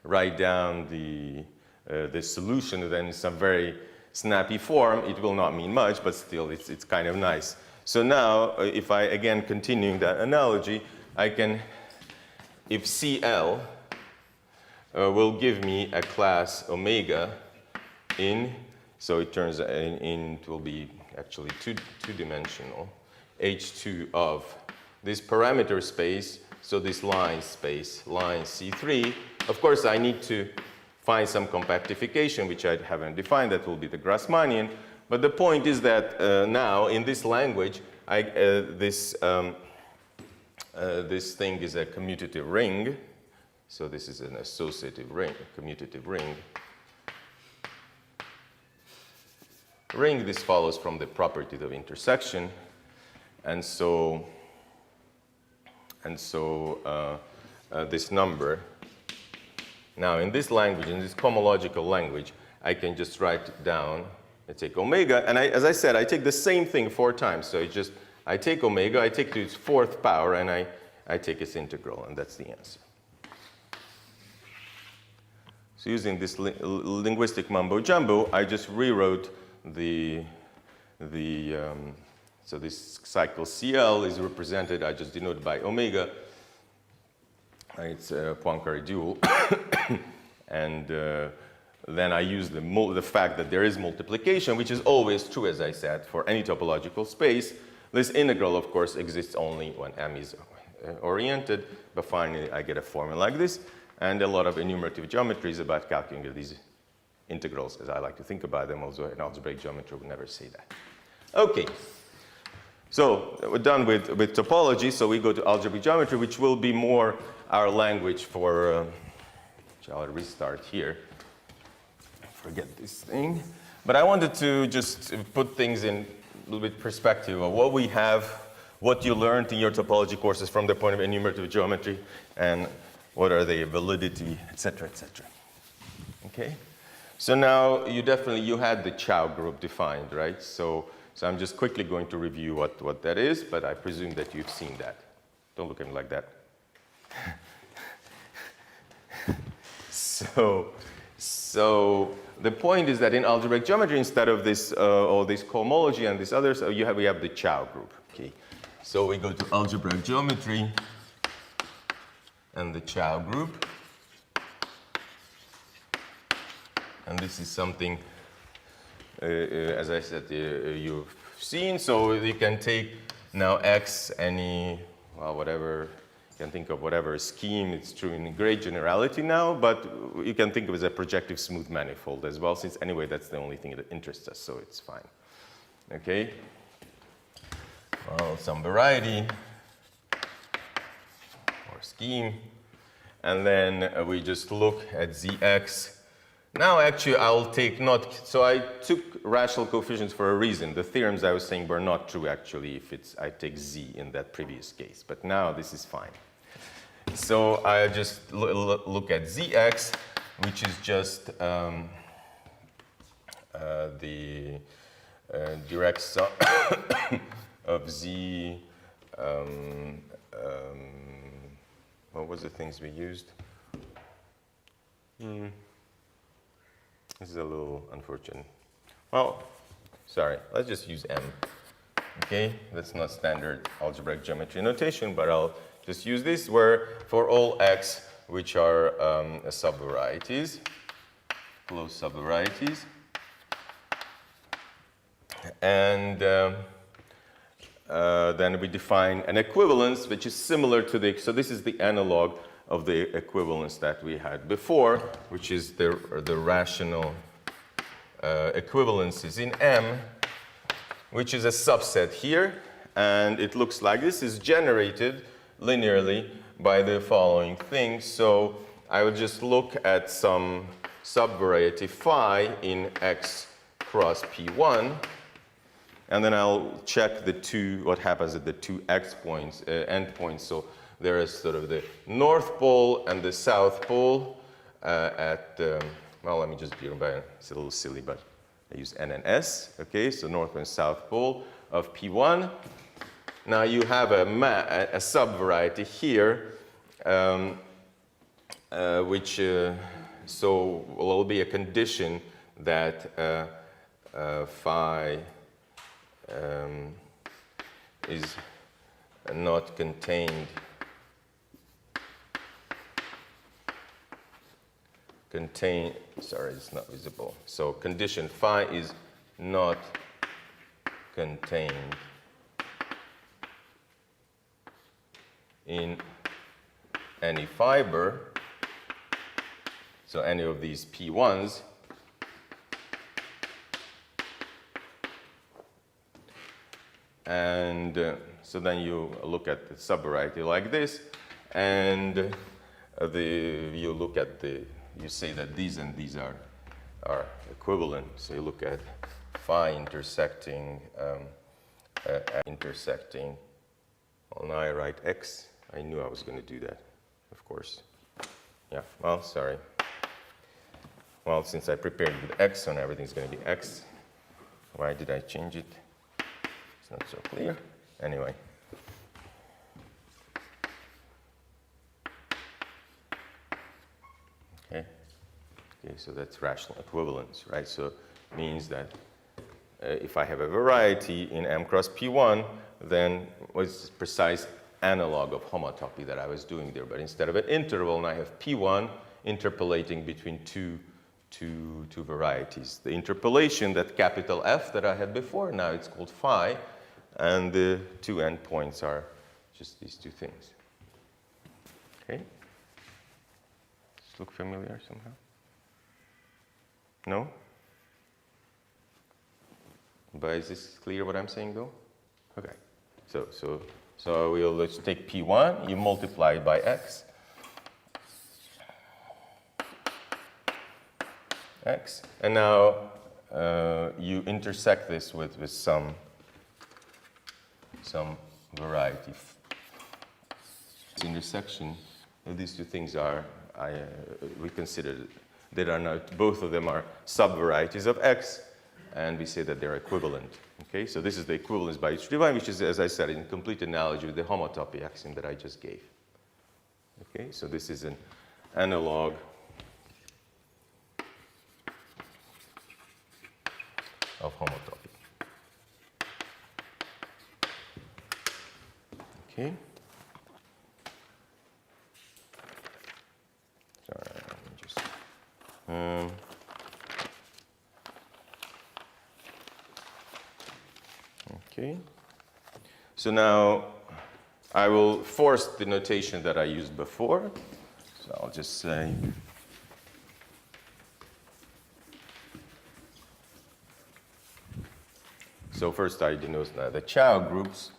Write down the solution then in some very snappy form. It will not mean much, but still it's kind of nice. So now, if I again continuing that analogy, I can, if CL will give me a class omega in, so it turns in it will be actually two-dimensional, H2 of this parameter space, so this line space, line C3. Of course, I need to find some compactification, which I haven't defined. That will be the Grassmannian. But the point is that now, in this language, this thing is a commutative ring. So this is an associative ring, a commutative ring. Ring, this follows from the property of intersection. And so this number, now in this language, in this cohomological language, I can just write it down. I take omega, and as I said, I take the same thing 4 times. So I take omega, I take to its 4th power, and I take its integral, and that's the answer. So using this linguistic mumbo jumbo, I just rewrote so this cycle CL is represented, I just denoted by omega. It's a Poincare dual. And then I use the fact that there is multiplication, which is always true, as I said, for any topological space. This integral, of course, exists only when M is oriented. But finally, I get a formula like this. And a lot of enumerative geometries about calculating these integrals, as I like to think about them. Also, an algebraic geometry would never say that. OK. So we're done with topology. So we go to algebraic geometry, which will be more our language for, shall I restart here? Forget this thing. But I wanted to just put things in a little bit perspective of what we have, what you learned in your topology courses from the point of enumerative geometry, and what are their validity, et cetera, et cetera. Okay? So now you had the Chow group defined, right? So I'm just quickly going to review what that is, but I presume that you've seen that. Don't look at me like that. So the point is that in algebraic geometry, instead of this all this cohomology and this others, we have the Chow group. Okay. So we go to algebraic geometry and the Chow group. And this is something, as I said, you've seen. So you can take now X, any, well, whatever, you can think of whatever scheme. It's true in great generality now, but you can think of it as a projective smooth manifold as well, since anyway, that's the only thing that interests us, so it's fine. Okay? Well, some variety or scheme. And then we just look at Zx. Now, actually, I'll take not, so I took rational coefficients for a reason. The theorems I was saying were not true, actually, if it's, I take Z in that previous case. But now this is fine. So I just look at Zx, which is just the direct sum of Z, what was the things we used? This is a little unfortunate. Well, sorry, let's just use M. Okay, that's not standard algebraic geometry notation, but I'll just use this where for all X, which are subvarieties, closed subvarieties, and then we define an equivalence which is similar to the, so this is the analog of the equivalence that we had before, which is the rational equivalences in M, which is a subset here, and it looks like this is generated linearly by the following things. So I would just look at some subvariety phi in X cross P1, and then I'll check the two, what happens at the two X points, endpoints. So there is sort of the north pole and the south pole at, well, let me just be, it's a little silly, but I use N and S, okay? So north and south pole of P1. Now you have a subvariety here, which, so will be a condition that phi is not contained sorry, it's not visible. So condition phi is not contained in any fiber, so any of these P1s, and so then you look at the subvariety like this, and you look at the, you say that these and these are equivalent. So you look at phi intersecting, well, now I write X. I knew I was going to do that, of course. Yeah, well, sorry. Well, since I prepared with X, so now everything's going to be X. Why did I change it? It's not so clear. Anyway. Okay, so that's rational equivalence, right? So it means that if I have a variety in M cross P1, then what's precise analog of homotopy that I was doing there. But instead of an interval, now I have P1 interpolating between two varieties. The interpolation, that capital F that I had before, now it's called phi, and the two endpoints are just these two things. Okay? Does this look familiar somehow? No? But is this clear what I'm saying though? Okay. So we'll let's take P1, you multiply it by X. And now you intersect this with some variety. This intersection of these two things are, we consider that are not, both of them are subvarieties of X, and we say that they're equivalent. Okay, so this is the equivalence by each divine, which is, as I said, in complete analogy with the homotopy axiom that I just gave. Okay, so this is an analog of homotopy. Okay. Sorry, let me just. Okay. So now I will force the notation that I used before. So I'll just say so first I denote now the Chow groups.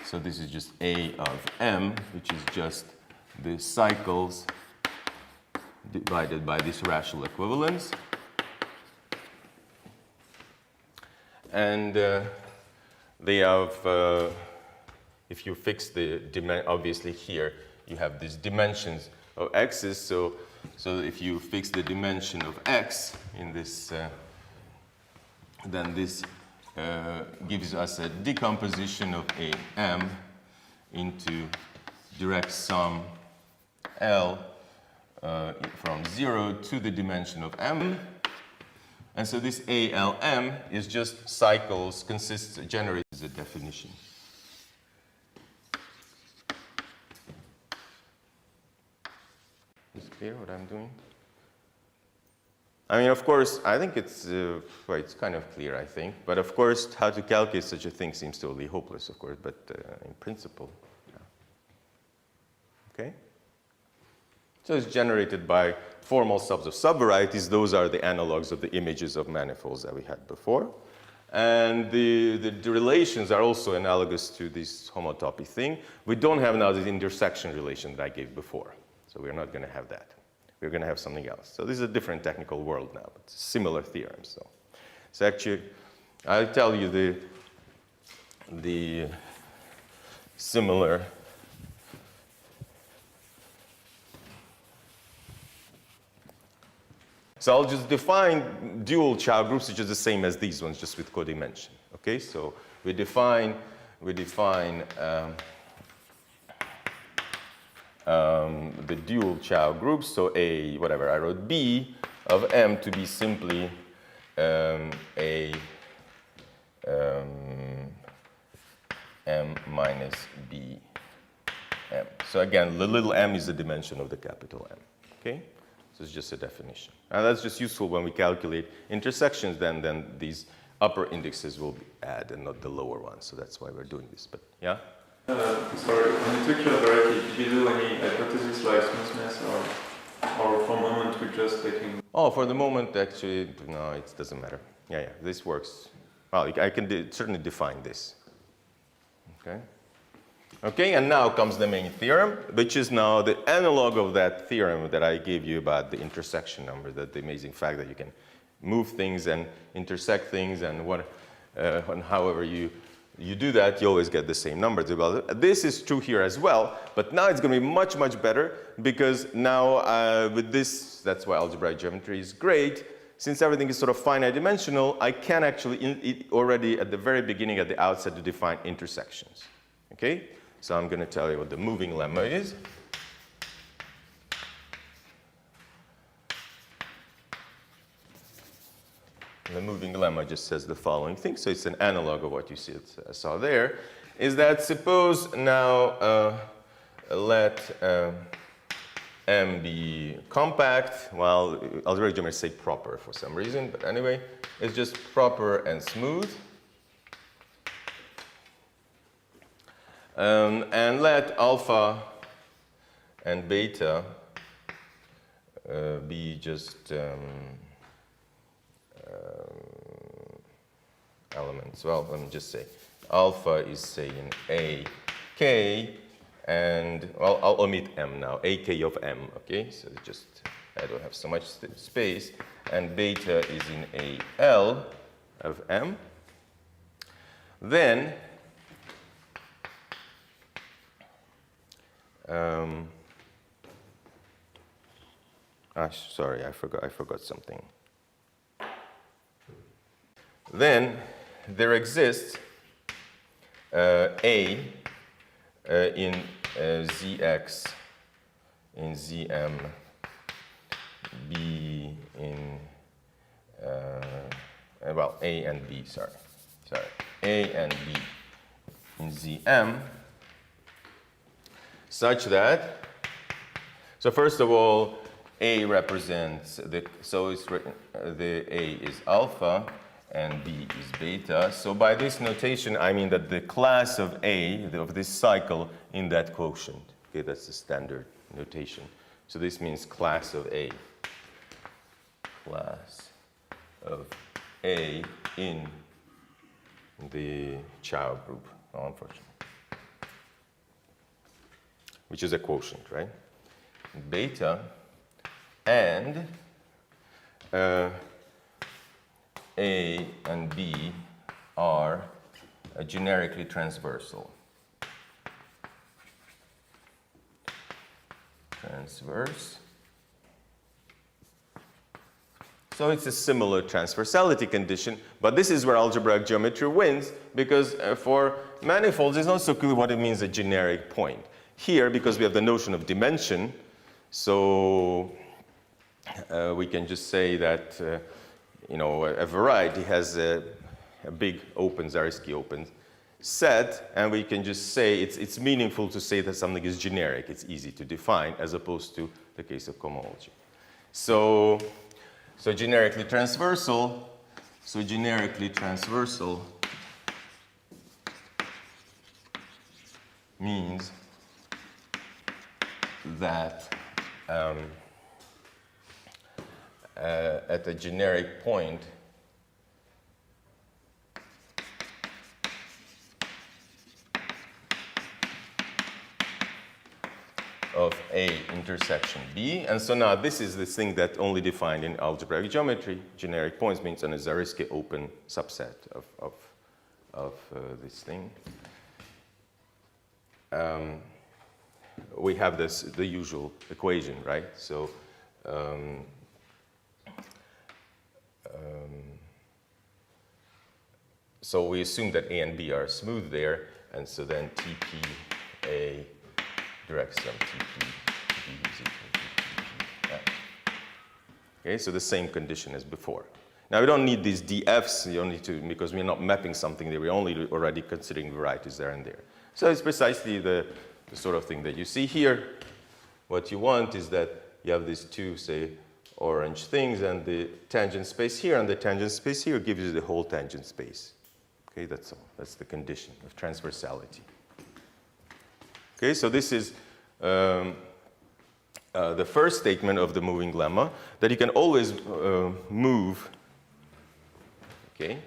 So this is just A of M, which is just the cycles divided by this rational equivalence. And they have, if you fix the dimension, obviously here you have these dimensions of x's. So if you fix the dimension of x in this, then this gives us a decomposition of AM into direct sum L from 0 to the dimension of M. And so this ALM is just cycles, generates a definition. Is it clear what I'm doing? I mean, of course, I think it's kind of clear, I think. But of course, how to calculate such a thing seems totally hopeless, of course. But in principle, yeah. Okay? So it's generated by formal subs of subvarieties. Those are the analogs of the images of manifolds that we had before. And the relations are also analogous to this homotopy thing. We don't have now the intersection relation that I gave before. So we're not going to have that. We're going to have something else. So this is a different technical world now, but similar theorems. So actually, I'll tell you the similar So I'll just define dual Chow groups, which is the same as these ones, just with codimension. Okay, so we define the dual Chow groups. So whatever I wrote, B of M to be simply M minus B M. So again, the little m is the dimension of the capital M. Okay. So it's just a definition. And that's just useful when we calculate intersections, then these upper indexes will be add and not the lower ones. So that's why we're doing this. But yeah? Sorry, when you took your variety, did you do any hypothesis like smoothness or for the moment we're just taking? Oh, for the moment, actually, no, it doesn't matter. Yeah, this works. Well, I can certainly define this. Okay? Okay, and now comes the main theorem, which is now the analog of that theorem that I gave you about the intersection number, the amazing fact that you can move things and intersect things, and however you do that, you always get the same numbers. This is true here as well, but now it's going to be much, much better, because now with this, that's why algebraic geometry is great. Since everything is sort of finite dimensional, I can actually already at the very beginning, at the outset, to define intersections. Okay? So I'm going to tell you what the moving lemma is. The moving lemma just says the following thing. So it's an analog of what you saw there. Is that suppose now let M be compact. Well, algebraic geometry say proper for some reason. But anyway, it's just proper and smooth. And let alpha and beta be just elements. Well, let me just say alpha is, say, in A, K, and well, I'll omit M now, AK of M, okay? So just, I don't have so much space. And beta is in A, L of M. Then, sorry, I forgot something. Then there exists A in Zx in Zm, B in well, A and B, sorry, A and B in Zm, such that, so first of all, A represents so it's written, the A is alpha and B is beta. So by this notation, I mean that the class of A, of this cycle, in that quotient. Okay, that's the standard notation. So this means class of A. Class of A in the child group, unfortunately. Which is a quotient, right? Beta and A and B are generically transversal. Transverse. So it's a similar transversality condition, but this is where algebraic geometry wins, because for manifolds, it's not so clear what it means a generic point. Here, because we have the notion of dimension, so we can just say that a variety has a big open, Zariski open set, and we can just say it's meaningful to say that something is generic. It's easy to define, as opposed to the case of homology. So generically transversal. So generically transversal means that at a generic point of A intersection B. And so now this is the thing that only defined in algebraic geometry. Generic points means an Zariski open subset of this thing. We have the usual equation, right? So so we assume that A and B are smooth there, and so then TP A directs some TP B is equal to TP A. Okay, so the same condition as before. Now we don't need these DFs, you don't need to, because we're not mapping something there, we're only already considering varieties there and there. So it's precisely the sort of thing that you see here. What you want is that you have these two, say, orange things, and the tangent space here and the tangent space here gives you the whole tangent space. Okay, that's all. That's the condition of transversality. Okay, so this is the first statement of the moving lemma, that you can always move. Okay.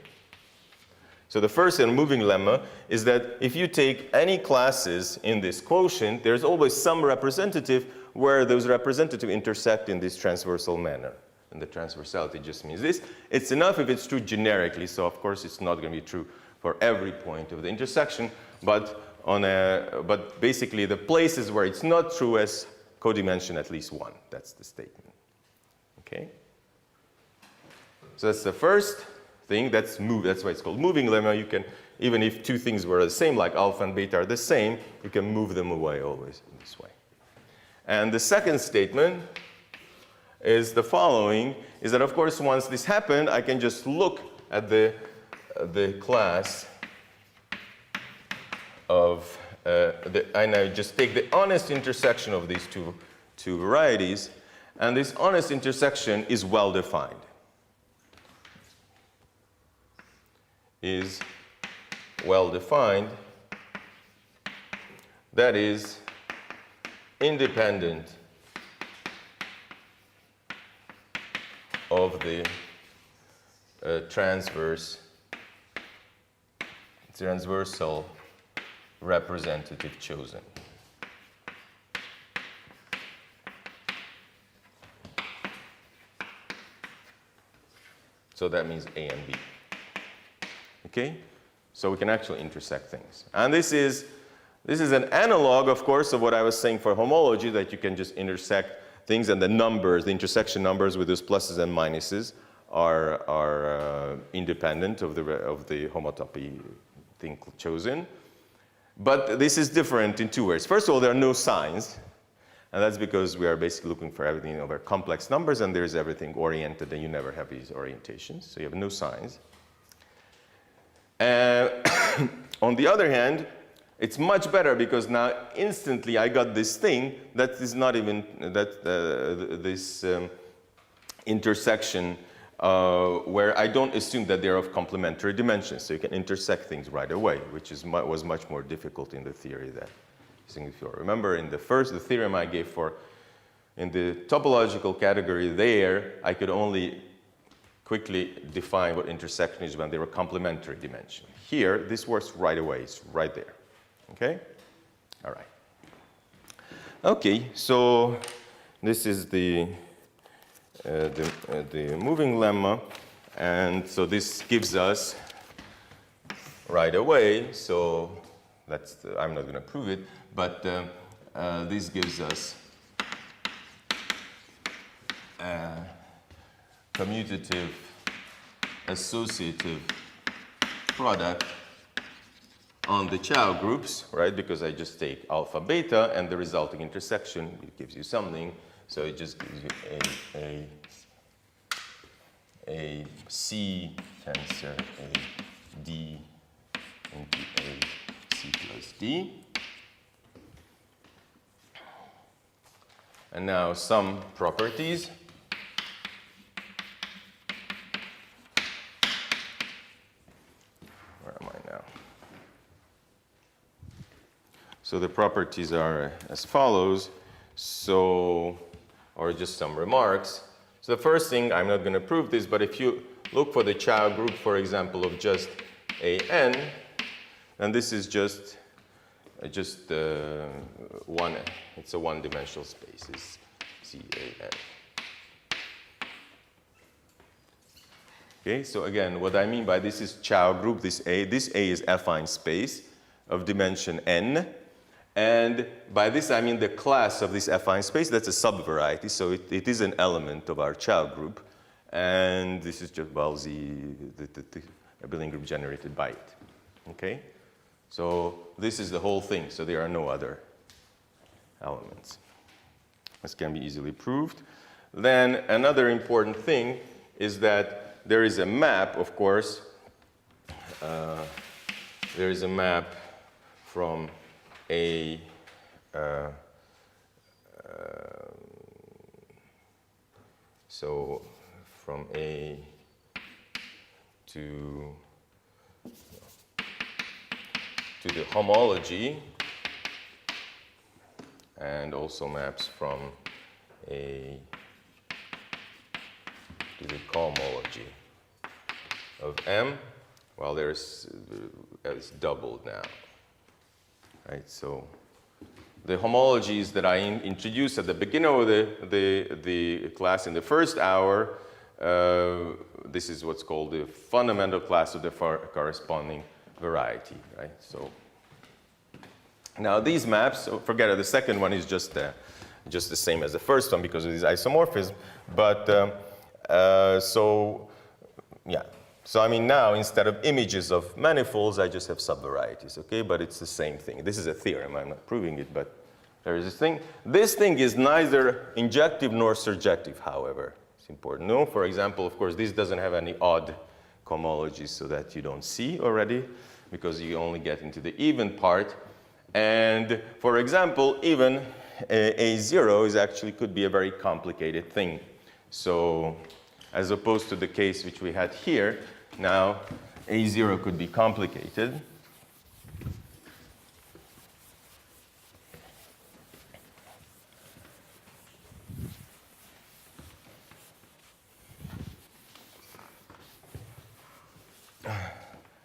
So the first and moving lemma is that if you take any classes in this quotient, there's always some representative where those representatives intersect in this transversal manner. And the transversality just means this. It's enough if it's true generically, so of course it's not going to be true for every point of the intersection, but basically the places where it's not true as codimension at least one. That's the statement. Okay? So that's the first thing. That's why it's called moving lemma. You can, even if two things were the same, like alpha and beta are the same, you can move them away always in this way. And the second statement is the following, is that of course once this happened, I can just look at the class of, and I just take the honest intersection of these two varieties, and this honest intersection is well defined. Is well defined, that is independent of the transversal representative chosen. So that means A and B. Okay? So we can actually intersect things. And this is an analog, of course, of what I was saying for homology, that you can just intersect things, and the numbers, the intersection numbers with those pluses and minuses are independent of the homotopy thing chosen. But this is different in two ways. First of all, there are no signs, and that's because we are basically looking for everything over complex numbers, and there's everything oriented, and you never have these orientations, so you have no signs. On the other hand, It's much better because now instantly I got this thing that is not even this intersection where I don't assume that they're of complementary dimensions. So you can intersect things right away, which was much more difficult in the theory than before. Remember in the theorem I gave for in the topological category there, I could only quickly define what intersection is when they were complementary dimension. Here, this works right away. It's right there. Okay? All right. Okay, so this is the moving lemma. And so this gives us right away, so I'm not going to prove it, but this gives us commutative associative product on the Chow groups, right? Because I just take alpha, beta, and the resulting intersection, it gives you something. So it just gives you a C tensor A D into a C plus D. And now some properties. Where am I now? So the properties are as follows. So, or just some remarks. So the first thing, I'm not going to prove this, but if you look for the Chow group, for example, of just AN, then this is just one, it's a one-dimensional space, it's CAN. Okay, so again, what I mean by this is Chow group, this A is affine space of dimension n, and by this I mean the class of this affine space, that's a subvariety, so it is an element of our Chow group, and this is just, well, the abelian group generated by it, okay? So this is the whole thing, so there are no other elements. This can be easily proved. Then another important thing is that there is a map, of course. There is a map from a so from A to the homology, and also maps from A to the cohomology of M. Well, it's doubled now, right? So the homologies that I introduced at the beginning of the class in the first hour, this is what's called the fundamental class of the corresponding variety, right? So now these maps, so forget it, the second one is just the same as the first one because of this isomorphism, but so yeah. So I mean now instead of images of manifolds, I just have subvarieties, okay? But it's the same thing. This is a theorem, I'm not proving it, but there is this thing. This thing is neither injective nor surjective, however. It's important. No, for example, of course, this doesn't have any odd cohomologies so that you don't see already, because you only get into the even part. And for example, even A0 is actually could be a very complicated thing. So as opposed to the case which we had here, now A0 could be complicated.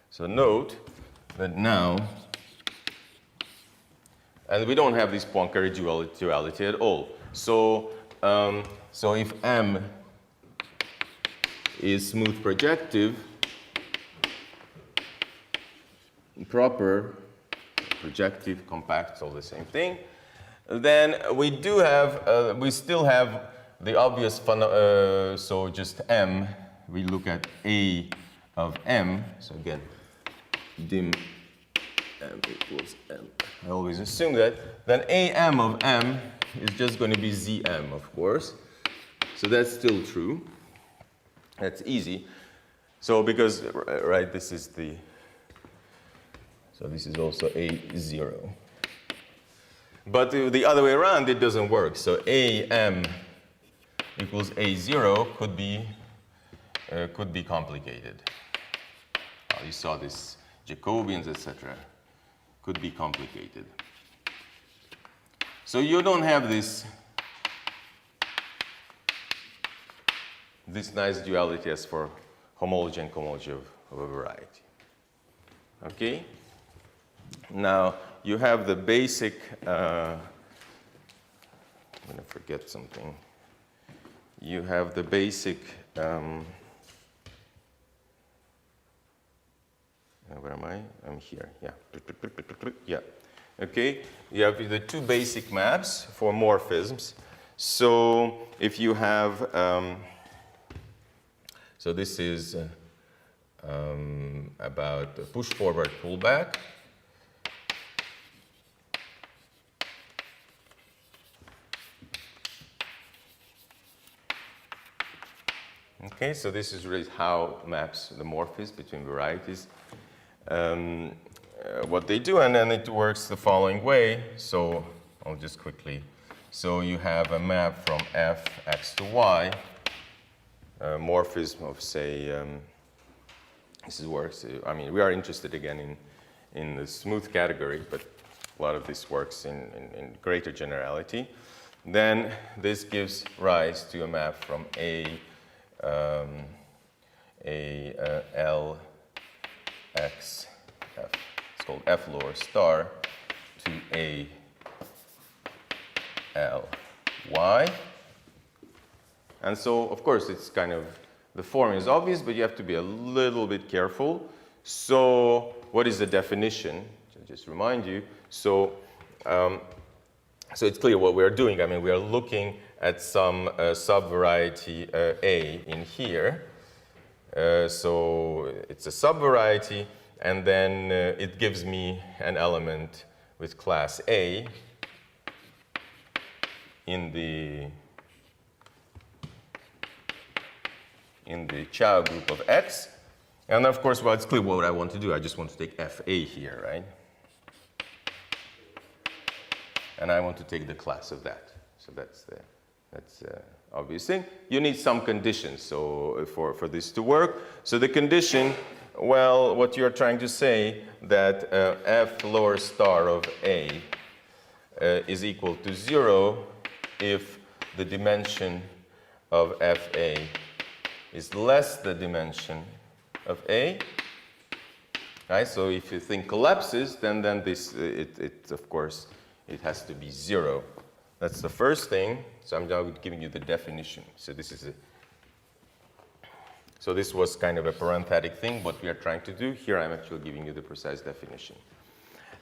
So note that now, and we don't have this Poincare duality at all. So, so if M is smooth projective, proper, projective, compact, it's all the same thing, then we do have, we still have the obvious, so just M, we look at A of M, so again, dim M equals M. I always assume that. Then AM of M is just going to be ZM, of course. So that's still true. That's easy. So because, right, this is the, So this is also A0. But the other way around, it doesn't work. So AM equals A0 could be complicated. You saw this Jacobians, etc. Could be complicated. So you don't have this nice duality as for homology and cohomology of a variety. Okay? Now, you have the basic, I'm going to forget something. You have the basic, where am I? I'm here, yeah. Yeah. Okay, you have the two basic maps for morphisms. So if you have, so this is about push forward, pull back. Okay, so this is really how maps the morphism between varieties. What they do, and then it works the following way. So I'll just quickly. So you have a map from f x to y, morphism of, say, this is works. I mean, we are interested again in the smooth category, but a lot of this works in greater generality. Then this gives rise to a map from L x f. It's called f lower star to A L y. And so, of course, it's kind of, the form is obvious, but you have to be a little bit careful. So what is the definition? To just remind you. So, so it's clear what we are doing. I mean, we are looking at some subvariety A in here. So it's a subvariety, and then it gives me an element with class A in the Chow group of X. And of course, well, it's clear what I want to do. I just want to take FA here, right? And I want to take the class of that. So that's obvious thing. You need some conditions so for this to work. So the condition, well, what you're trying to say that f lower star of A is equal to 0 if the dimension of FA is less the dimension of A. Right? So if you think collapses, then this it of course it has to be 0. That's the first thing. So I'm now giving you the definition. So this was kind of a parenthetic thing, what we are trying to do. Here I'm actually giving you the precise definition.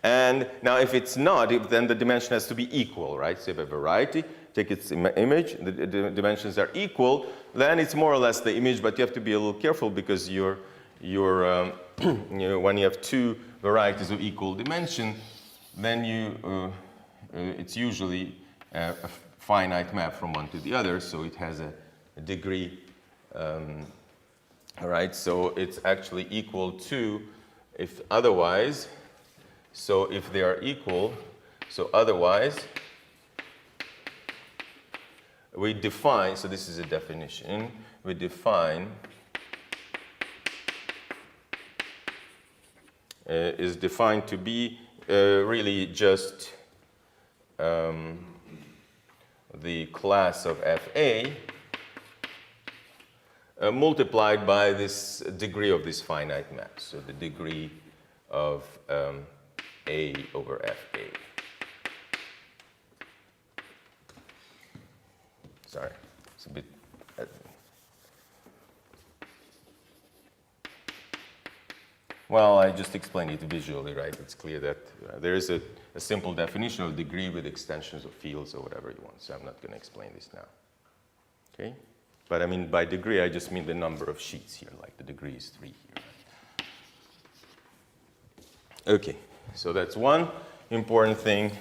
And now if it's not, then the dimension has to be equal, right? So if a variety, take its image, the dimensions are equal, then it's more or less the image, but you have to be a little careful because you know, when you have two varieties of equal dimension, then it's usually a finite map from one to the other, so it has a degree, right? So it's actually equal to, if otherwise, so if they are equal, so otherwise, we define, so this is a definition, we define is defined to be really just the class of FA multiplied by this degree of this finite map. So the degree of A over FA. Sorry, it's a bit. Well, I just explained it visually, right? It's clear that there is a simple definition of degree with extensions of fields or whatever you want. So I'm not going to explain this now. Okay? But I mean, by degree, I just mean the number of sheets here, like the degree is 3 here. Okay, so that's one important thing.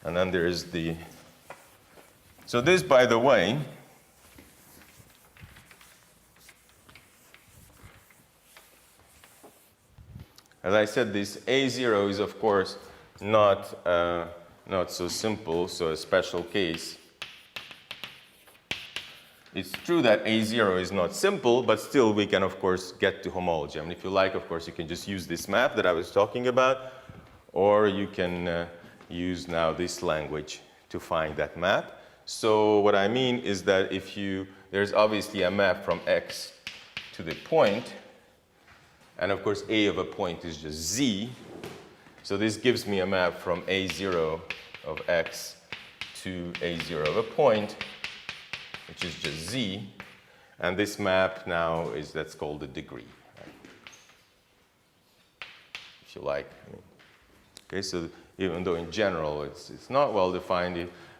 And then there is the. So this, by the way, As I said, this A0 is, of course, not so simple, so a special case. It's true that A0 is not simple, but still we can, of course, get to homology. I mean, if you like, of course, you can just use this map that I was talking about, or you can use now this language to find that map. So what I mean is that there's obviously a map from X to the point, and of course, A of a point is just Z. So this gives me a map from A0 of X to A0 of a point, which is just Z, and this map now that's called the degree, right? If you like. Okay, so even though in general it's not well defined,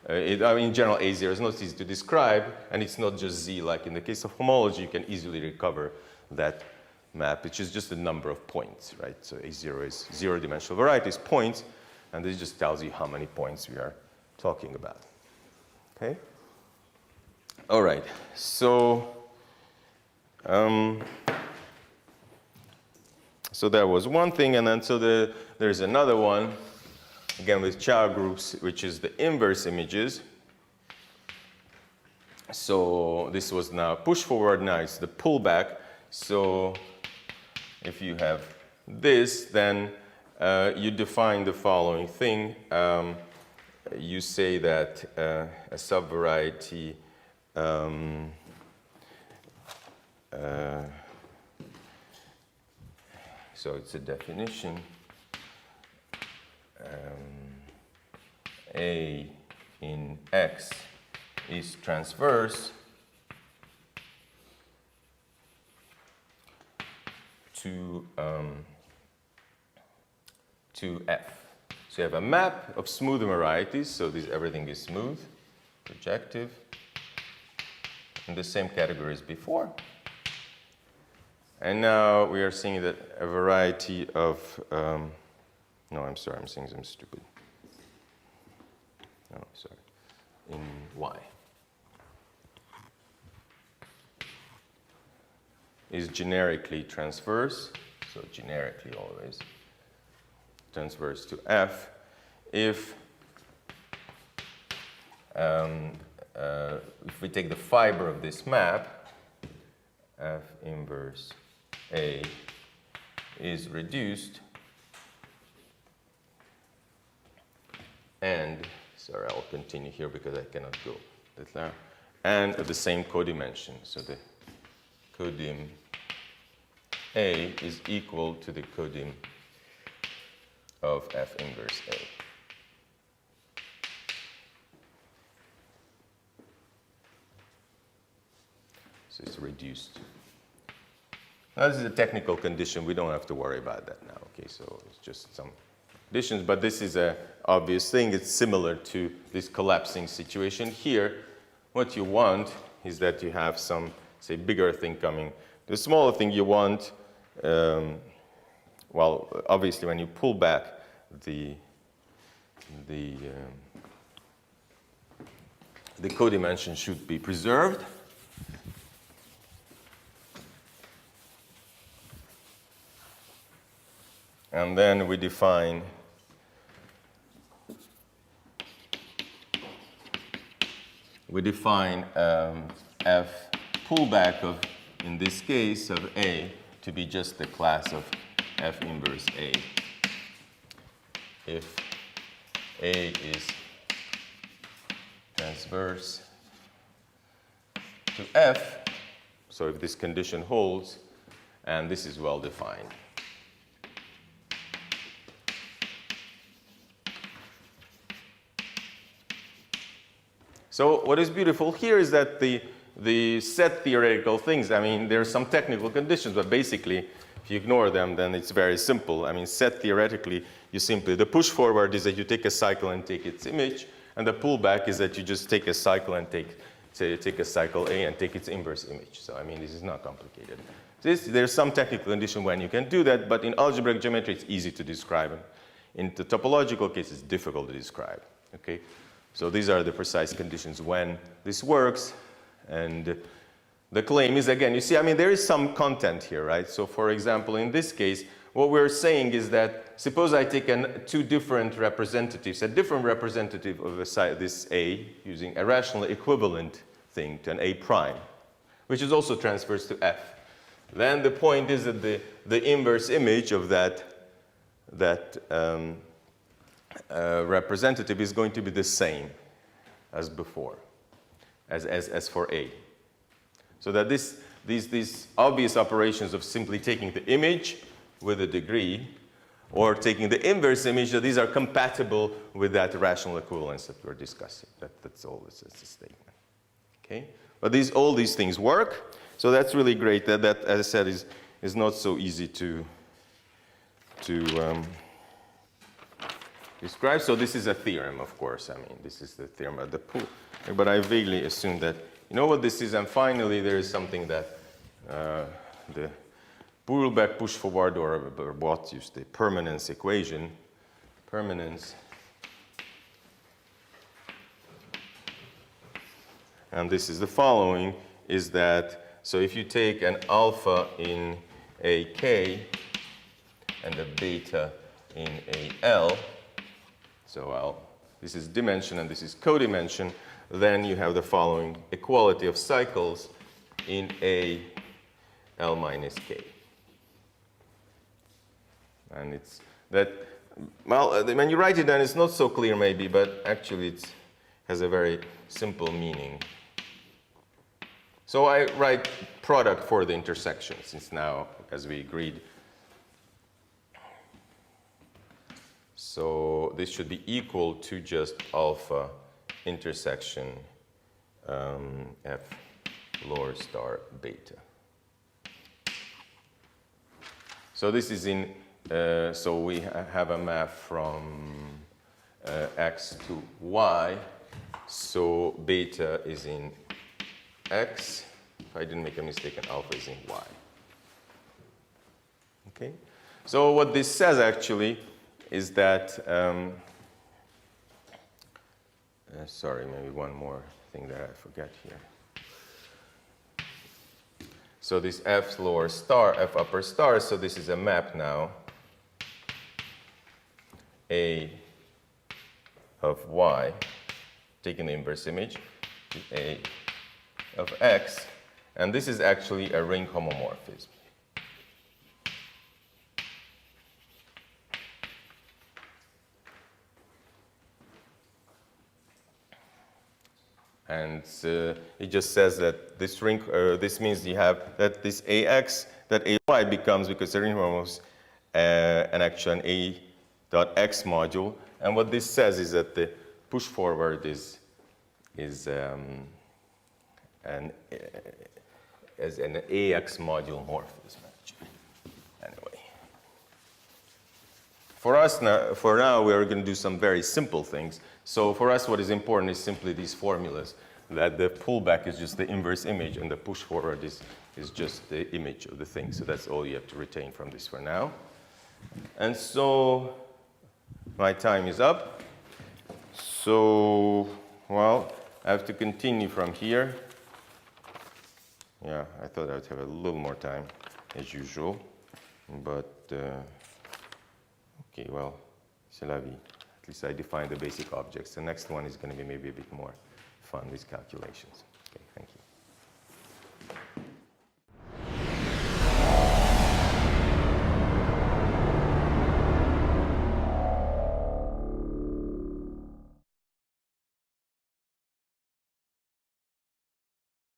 in general A0 is not easy to describe, and it's not just Z. Like in the case of homology, you can easily recover that map, which is just the number of points, right? So A0 is zero-dimensional variety, is points, and this just tells you how many points we are talking about. Okay. All right, so that was one thing, and then there's another one, again with Chow groups, which is the inverse images. So this was now push forward, now it's the pullback. So if you have this, then you define the following thing. You say that a subvariety so it's a definition. A in X is transverse to F. So you have a map of smooth varieties, so everything is smooth, projective, in the same category as before. And now we are seeing that a variety of, no, I'm sorry, I'm saying something stupid. No, sorry, in Y is generically transverse, so generically always transverse to F if we take the fiber of this map, F inverse A is reduced, and, sorry, I'll continue here because I cannot go that far, and at the same codimension. So the codim A is equal to the codim of F inverse A. So it's reduced. Now this is a technical condition. We don't have to worry about that now. Okay, so it's just some conditions, but this is an obvious thing. It's similar to this collapsing situation here. What you want is that you have some, say, bigger thing coming. The smaller thing you want, well, obviously when you pull back the codimension should be preserved. And then we define F pullback of, in this case, of A to be just the class of F inverse A. If A is transverse to F, so if this condition holds, and this is well defined. So what is beautiful here is that the set theoretical things, I mean, there are some technical conditions, but basically, if you ignore them, then it's very simple. I mean, set theoretically, you simply, the push forward is that you take a cycle and take its image, and the pullback is that you just take a cycle and take a cycle A and take its inverse image. So, I mean, this is not complicated. There's some technical condition when you can do that, but in algebraic geometry, it's easy to describe. In the topological case, it's difficult to describe, okay? So these are the precise conditions when this works, and the claim is, again, you see, I mean, there is some content here, right? So for example, in this case, what we're saying is that suppose I take two different representatives, a different representative of this A using a rationally equivalent thing to an A prime, which is also transfers to F. Then the point is that the inverse image of that representative is going to be the same as before, as for A. So that these obvious operations of simply taking the image with a degree or taking the inverse image, that these are compatible with that rational equivalence that we're discussing. That's all. It's a statement. Okay? But all these things work. So that's really great. That as I said, is not so easy to describe. So this is a theorem, of course. I mean, this is the theorem of the pool. But I vaguely assume that you know what this is. And finally, there is something that the pull-back, push-forward, or what used the permanence equation. Permanence. And this is the following, is that, so if you take an alpha in AK and a beta in AL, so this is dimension and this is codimension, then you have the following equality of cycles in AL minus K. And it's that, well, when you write it down, it's not so clear maybe, but actually it has a very simple meaning. So I write product for the intersection, since now, as we agreed. So this should be equal to just alpha intersection F lower star beta. So this is in, so we have a map from X to Y. So beta is in X. If I didn't make a mistake, and alpha is in Y. Okay? So what this says actually is that, sorry, maybe one more thing that I forget here. So this F lower star, F upper star, so this is a map now. A of Y, taking the inverse image, to A of X, and this is actually a ring homomorphism. And it just says that this ring, this means you have that this AX, that AY becomes, because the ring homomorphism, an actual A dot X module. And what this says is that the push forward is an AX module morphism, actually. Anyway. For now, we are going to do some very simple things. So for us, what is important is simply these formulas, that the pullback is just the inverse image, and the push forward is just the image of the thing. So that's all you have to retain from this for now. And so my time is up. So, well, I have to continue from here. Yeah, I thought I would have a little more time, as usual. But, okay, well, c'est la vie. At least I defined the basic objects. The next one is going to be maybe a bit more fun with calculations.